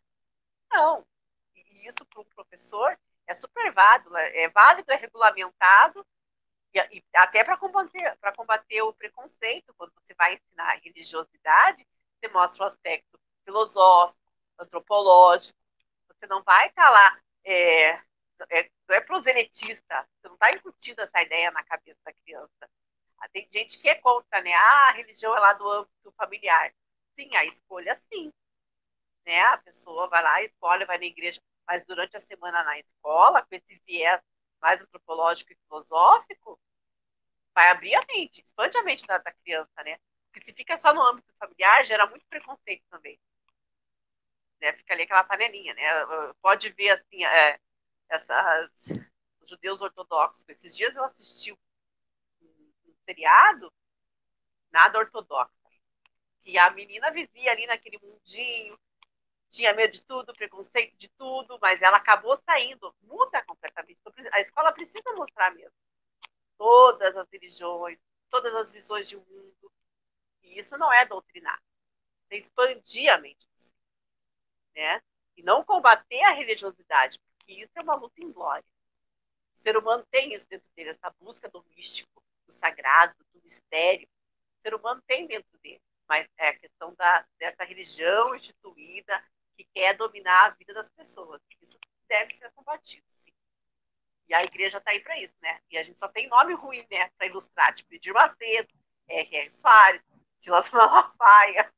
Não. E isso para um professor é super válido, é regulamentado, e até para combater o preconceito, quando você vai ensinar religiosidade, você mostra o aspecto filosófico, antropológico. Você não vai estar lá, não é proselitista, você não está incutindo essa ideia na cabeça da criança. Tem gente que é contra, né? A religião é lá do âmbito familiar. Sim, a escolha sim. Né? A pessoa vai lá, escolhe, vai na igreja, mas durante a semana na escola, com esse viés mais antropológico e filosófico, vai abrir a mente, expande a mente da criança, né? Porque se fica só no âmbito familiar, gera muito preconceito também. Né? Fica ali aquela panelinha, né? Pode ver, assim, os judeus ortodoxos. Esses dias eu assisti um seriado, nada ortodoxo, que a menina vivia ali naquele mundinho, tinha medo de tudo, preconceito de tudo, mas ela acabou saindo, muda completamente. Então, a escola precisa mostrar mesmo todas as religiões, todas as visões de mundo, e isso não é doutrinar, é expandir a mente, né? E não combater a religiosidade, porque isso é uma luta inglória. O ser humano tem isso dentro dele, essa busca do místico, do sagrado, do mistério. O ser humano tem dentro dele, mas é a questão dessa religião instituída que quer dominar a vida das pessoas. Isso deve ser combatido, sim. E a igreja está aí para isso, né? E a gente só tem nome ruim, né? Para ilustrar, tipo Edir Macedo, R.R. Soares, Silas Malafaia.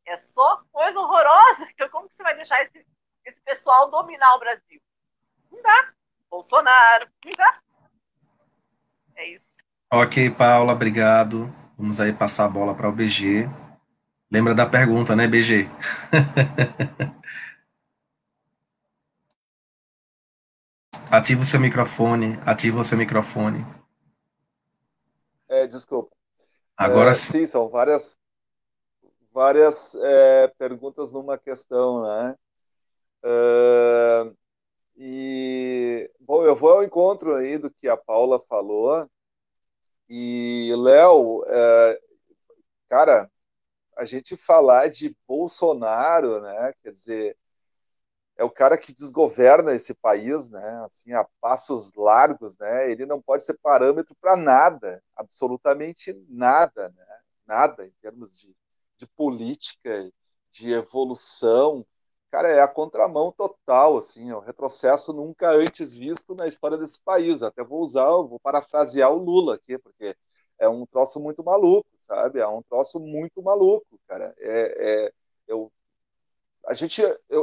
É só coisa horrorosa. Então, como que você vai deixar esse pessoal dominar o Brasil? Não dá. Bolsonaro, não dá. É isso. Ok, Paula, obrigado. Vamos aí passar a bola para o BG. Lembra da pergunta, né, BG? Ativa o seu microfone, ativa o seu microfone. Desculpa. Agora sim. Sim, são várias perguntas numa questão, né? Bom, eu vou ao encontro aí do que a Paula falou. E, Léo, cara, a gente falar de Bolsonaro, né? Quer dizer, é o cara que desgoverna esse país, né? Assim, a passos largos, né? Ele não pode ser parâmetro para nada, absolutamente nada, né? Nada em termos de política, de evolução. Cara, é a contramão total, assim, é um retrocesso nunca antes visto na história desse país. Até vou parafrasear o Lula aqui, porque é um troço muito maluco, sabe? É um troço muito maluco, cara. Eu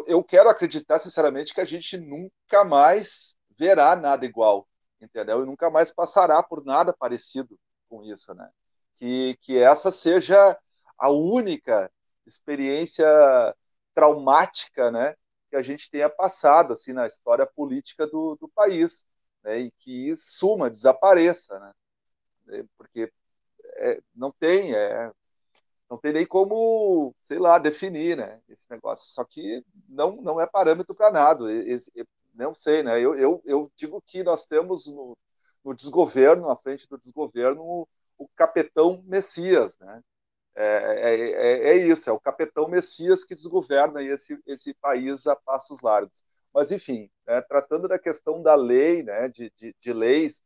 eu quero acreditar, sinceramente, que a gente nunca mais verá nada igual, entendeu? E nunca mais passará por nada parecido com isso, né? Que essa seja a única experiência traumática, né, que a gente tenha passado, assim, na história política do país, né? E que suma, desapareça, né? Porque não tem nem como, sei lá, definir, né, esse negócio. Só que não é parâmetro para nada. Não sei, né? Eu digo que nós temos no desgoverno, à frente do desgoverno, o capitão Messias, né? É isso, é o capitão Messias que desgoverna esse país a passos largos. Mas, enfim, né, tratando da questão da lei, né, de leis,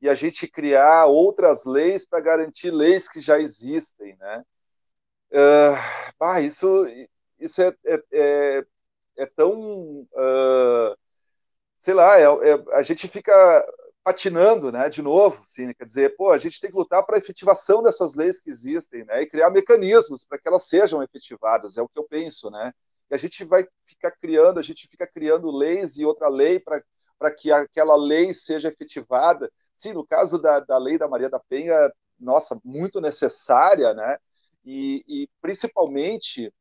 e a gente criar outras leis para garantir leis que já existem, né? Isso é tão, sei lá, a gente fica patinando, né, de novo, assim, quer dizer, pô, a gente tem que lutar para a efetivação dessas leis que existem, né, e criar mecanismos para que elas sejam efetivadas, é o que eu penso, né, e a gente fica criando leis e outra lei para que aquela lei seja efetivada. Sim, no caso da lei da Maria da Penha, nossa, muito necessária, né, e principalmente,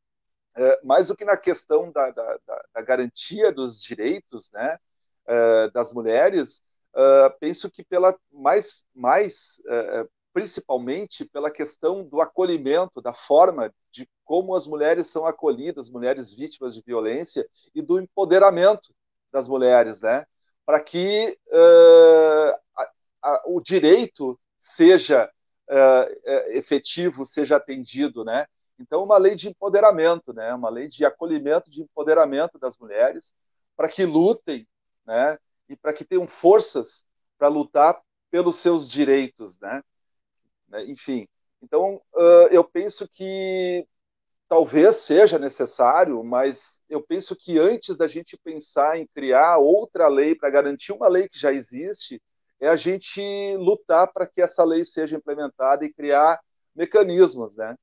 mais do que na questão da garantia dos direitos, né, das mulheres, penso que principalmente pela questão do acolhimento, da forma de como as mulheres são acolhidas, mulheres vítimas de violência, e do empoderamento das mulheres, né, para que o direito seja efetivo, seja atendido, né? Então, uma lei de empoderamento, né? Uma lei de acolhimento, de empoderamento das mulheres, para que lutem, né? E para que tenham forças para lutar pelos seus direitos, né? Enfim, então eu penso que talvez seja necessário, mas eu penso que antes da gente pensar em criar outra lei para garantir uma lei que já existe, é a gente lutar para que essa lei seja implementada e criar mecanismos, né?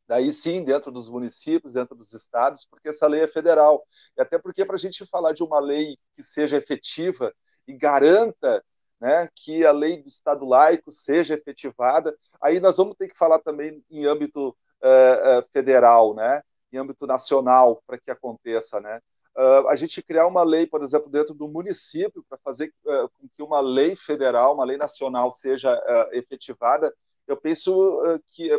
Daí sim, dentro dos municípios, dentro dos estados, porque essa lei é federal. E até porque para a gente falar de uma lei que seja efetiva e garanta, né, que a lei do Estado laico seja efetivada, aí nós vamos ter que falar também em âmbito federal, né, em âmbito nacional, para que aconteça, né. A gente criar uma lei, por exemplo, dentro do município, para fazer com que uma lei federal, uma lei nacional seja efetivada, eu penso que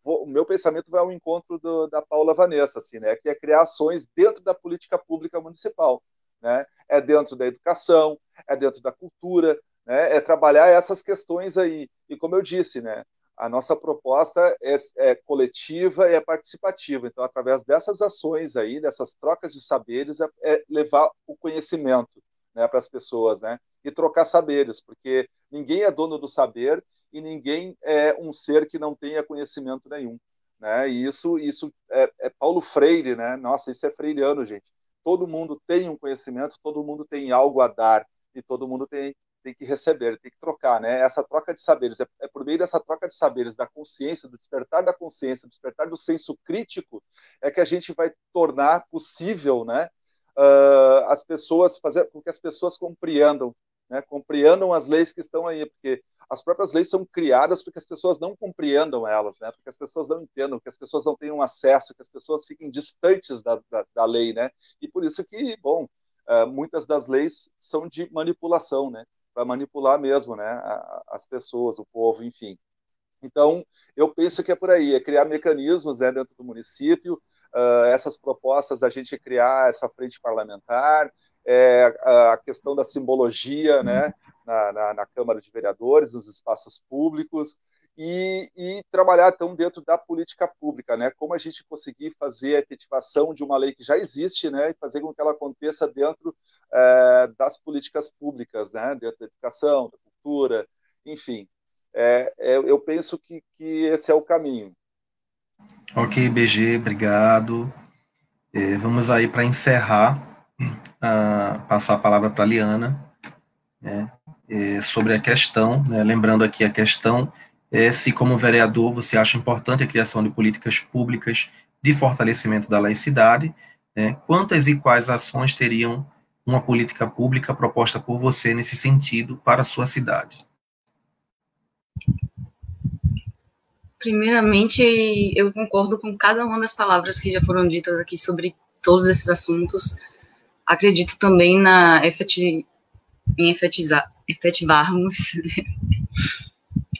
o meu pensamento vai ao encontro da Paula Vanessa, assim, né, que é criar ações dentro da política pública municipal, né, é dentro da educação, é dentro da cultura, né, é trabalhar essas questões aí. E como eu disse, né, a nossa proposta é coletiva e é participativa. Então, através dessas ações aí, dessas trocas de saberes, é levar o conhecimento, né, para as pessoas, né, e trocar saberes, porque ninguém é dono do saber e ninguém é um ser que não tenha conhecimento nenhum, né? E isso é Paulo Freire, né? Nossa, isso é freiriano, gente. Todo mundo tem um conhecimento, todo mundo tem algo a dar e todo mundo tem que receber, tem que trocar, né? Essa troca de saberes, é por meio dessa troca de saberes, da consciência, do despertar da consciência, do despertar do senso crítico, é que a gente vai tornar possível, né? As pessoas fazer com que as pessoas compreendam, né? Compreendam as leis que estão aí, porque as próprias leis são criadas porque as pessoas não compreendam elas, né? Porque as pessoas não entendam, que as pessoas não tenham acesso, que as pessoas fiquem distantes da lei, né? E por isso que, bom, muitas das leis são de manipulação, né? Para manipular mesmo, né? As pessoas, o povo, enfim. Então, eu penso que é por aí, é criar mecanismos, né, dentro do município, essas propostas, a gente criar essa frente parlamentar, a questão da simbologia, né, na Câmara de Vereadores, nos espaços públicos, e trabalhar, então, dentro da política pública, né, como a gente conseguir fazer a efetivação de uma lei que já existe, né, e fazer com que ela aconteça dentro das políticas públicas, né, dentro da educação, da cultura, enfim. Eu penso que esse é o caminho. Ok, BG, obrigado. Vamos aí para encerrar, passar a palavra para a Liana, né, sobre a questão, né, lembrando aqui a questão é se como vereador você acha importante a criação de políticas públicas de fortalecimento da laicidade, né, quantas e quais ações teriam uma política pública proposta por você nesse sentido para a sua cidade? Primeiramente, eu concordo com cada uma das palavras que já foram ditas aqui sobre todos esses assuntos. Acredito também efetivarmos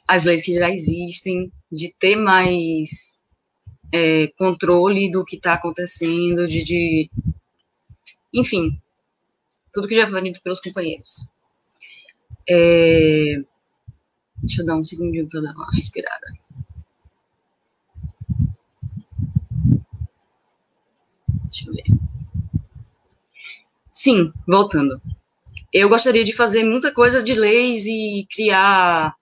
as leis que já existem, de ter mais controle do que está acontecendo, enfim, tudo que já foi dito pelos companheiros. Deixa eu dar um segundinho para dar uma respirada. Deixa eu ver. Sim, voltando. Eu gostaria de fazer muita coisa de leis e criar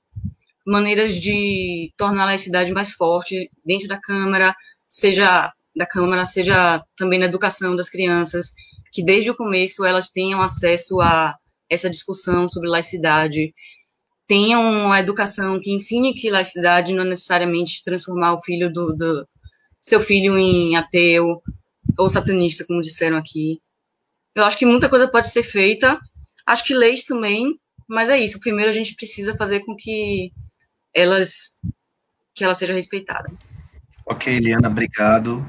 maneiras de tornar a laicidade mais forte dentro da Câmara, seja também na educação das crianças, que desde o começo elas tenham acesso a essa discussão sobre laicidade, tenham uma educação que ensine que laicidade não é necessariamente transformar o filho do seu filho em ateu ou satanista, como disseram aqui. Eu acho que muita coisa pode ser feita, acho que leis também, mas é isso, primeiro a gente precisa fazer com que ela seja respeitada. Ok, Eliana, obrigado.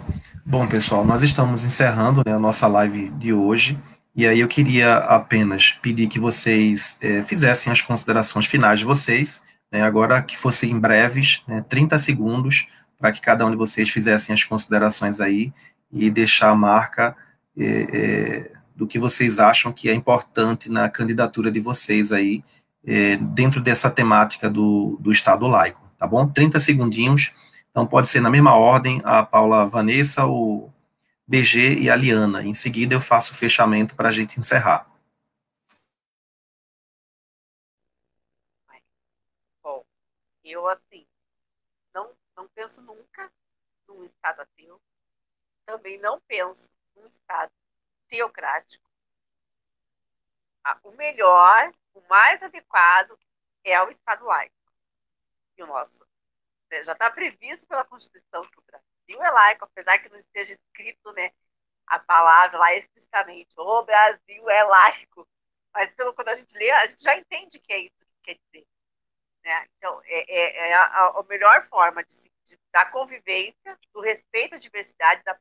Bom, pessoal, nós estamos encerrando, né, a nossa live de hoje, e aí eu queria apenas pedir que vocês fizessem as considerações finais de vocês, né, agora que fossem breves, né, 30 segundos, para que cada um de vocês fizessem as considerações aí e deixar a marca do que vocês acham que é importante na candidatura de vocês aí, dentro dessa temática do Estado laico, tá bom? 30 segundinhos. Então, pode ser na mesma ordem, a Paula Vanessa, o BG e a Liana. Em seguida, eu faço o fechamento para a gente encerrar. Bom, eu, assim, não penso nunca num Estado ateu. Também não penso num Estado teocrático. O melhor, o mais adequado é o Estado laico. E o nosso já está previsto pela Constituição que o Brasil é laico, apesar que não esteja escrito, né, a palavra lá explicitamente, o Brasil é laico. Mas quando a gente lê, a gente já entende que é isso que quer dizer. Né? Então, a melhor forma da convivência, do respeito à diversidade, da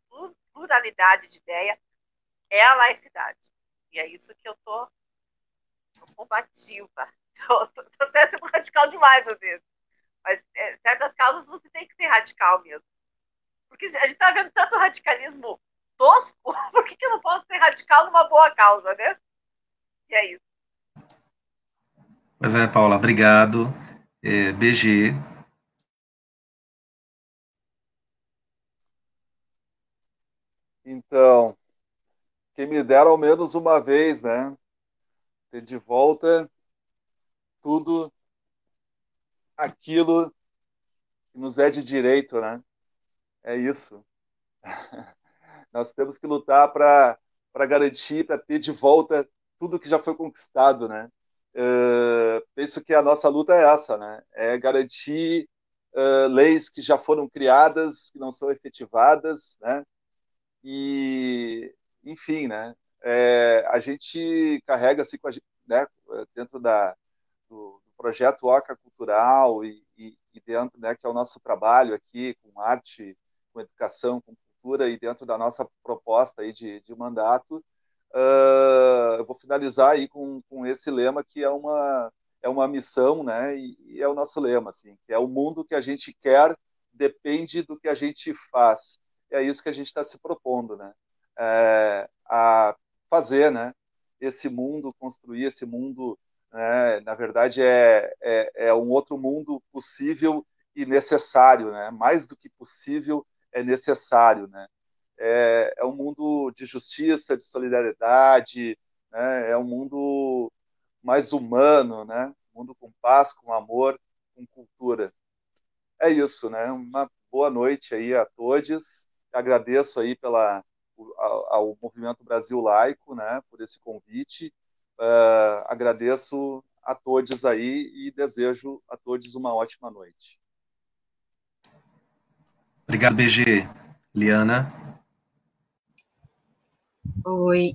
pluralidade de ideia, é a laicidade. E é isso que eu tô combativa. Tô até sendo radical demais às vezes. Mas certas causas você tem que ser radical mesmo. Porque a gente tá vendo tanto radicalismo tosco, por que eu não posso ser radical numa boa causa, né? E é isso. Pois é, Paula, obrigado. BG. Então, que me deram ao menos uma vez, né? Ter de volta tudo aquilo que nos é de direito, né? É isso. Nós temos que lutar para garantir, para ter de volta tudo que já foi conquistado, né? Penso que a nossa luta é essa, né? É garantir leis que já foram criadas, que não são efetivadas, né? E, enfim, né? A gente carrega assim, né, dentro do projeto Oca Cultural e dentro, né, que é o nosso trabalho aqui com arte, com educação, com cultura e dentro da nossa proposta aí de mandato, eu vou finalizar aí com esse lema que é uma missão, né, e é o nosso lema, assim, que é o mundo que a gente quer depende do que a gente faz. É isso que a gente está se propondo, né, a fazer, né, esse mundo, construir esse mundo, né, na verdade é um outro mundo possível e necessário, né, mais do que possível é necessário, né, é um mundo de justiça, de solidariedade, né, é um mundo mais humano, né, um mundo com paz, com amor, com cultura. É isso, né, uma boa noite aí a todos, agradeço aí ao Movimento Brasil Laico, né, por esse convite, agradeço a todos aí e desejo a todos uma ótima noite. Obrigado, BG. Liana? Oi,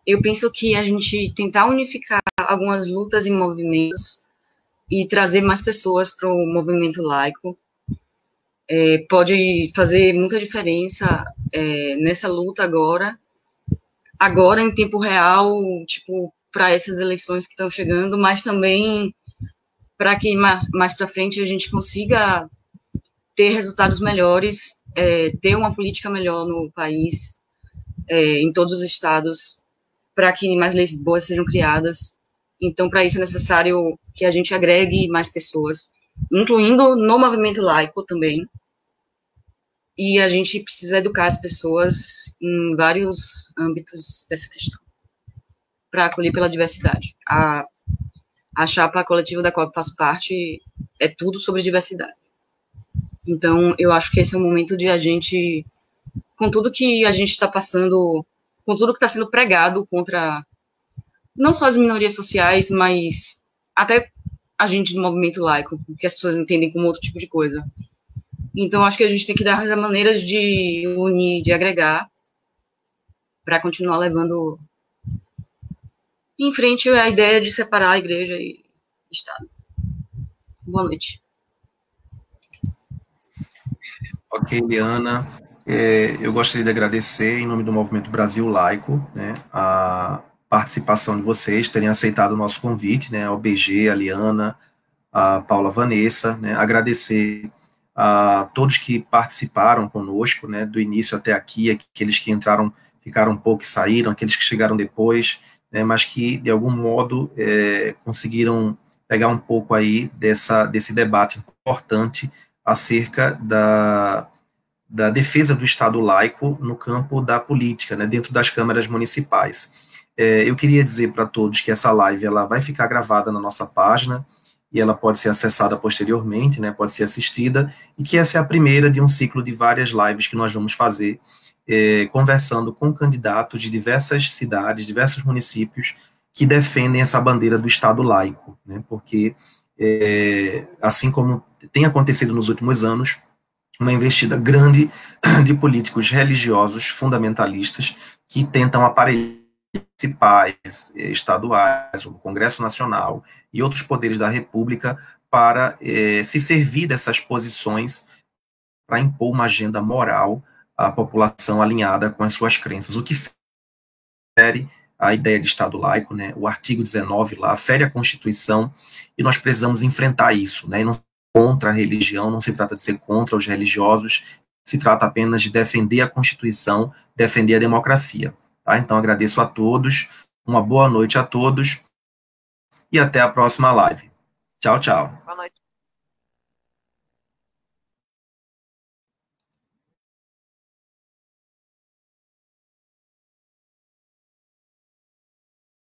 eu penso que a gente tentar unificar algumas lutas e movimentos e trazer mais pessoas para o movimento laico pode fazer muita diferença nessa luta agora em tempo real, tipo, para essas eleições que estão chegando, mas também para que mais para frente a gente consiga ter resultados melhores, ter uma política melhor no país, em todos os estados, para que mais leis boas sejam criadas. Então, para isso é necessário que a gente agregue mais pessoas, incluindo no movimento laico também, e a gente precisa educar as pessoas em vários âmbitos dessa questão, para acolher pela diversidade. A chapa coletiva da qual eu faço parte é tudo sobre diversidade. Então, eu acho que esse é o momento de a gente, com tudo que a gente está passando, com tudo que está sendo pregado contra não só as minorias sociais, mas até a gente do movimento laico, que as pessoas entendem como outro tipo de coisa. Então, acho que a gente tem que arranjar maneiras de unir, de agregar, para continuar levando em frente a ideia de separar a igreja e Estado. Boa noite. Ok, Liana. Eu gostaria de agradecer, em nome do Movimento Brasil Laico, né, a participação de vocês, terem aceitado o nosso convite, né, ao BG, a Liana, a Paula Vanessa, né, agradecer a todos que participaram conosco, né, do início até aqui, aqueles que entraram, ficaram um pouco e saíram, aqueles que chegaram depois, né, mas que, de algum modo, conseguiram pegar um pouco aí desse debate importante acerca da defesa do Estado laico no campo da política, né, dentro das câmaras municipais. Eu queria dizer para todos que essa live ela vai ficar gravada na nossa página, e ela pode ser acessada posteriormente, né, pode ser assistida, e que essa é a primeira de um ciclo de várias lives que nós vamos fazer, conversando com candidatos de diversas cidades, diversos municípios, que defendem essa bandeira do Estado laico, né, porque, assim como tem acontecido nos últimos anos, uma investida grande de políticos religiosos fundamentalistas que tentam aparelhar municipais, estaduais, o Congresso Nacional e outros poderes da República para se servir dessas posições para impor uma agenda moral à população alinhada com as suas crenças, o que fere a ideia de Estado laico, né, o artigo 19 lá, fere a Constituição, e nós precisamos enfrentar isso, né, e não contra a religião, não se trata de ser contra os religiosos, se trata apenas de defender a Constituição, defender a democracia. Tá? Então, agradeço a todos, uma boa noite a todos, e até a próxima live. Tchau, tchau. Boa noite.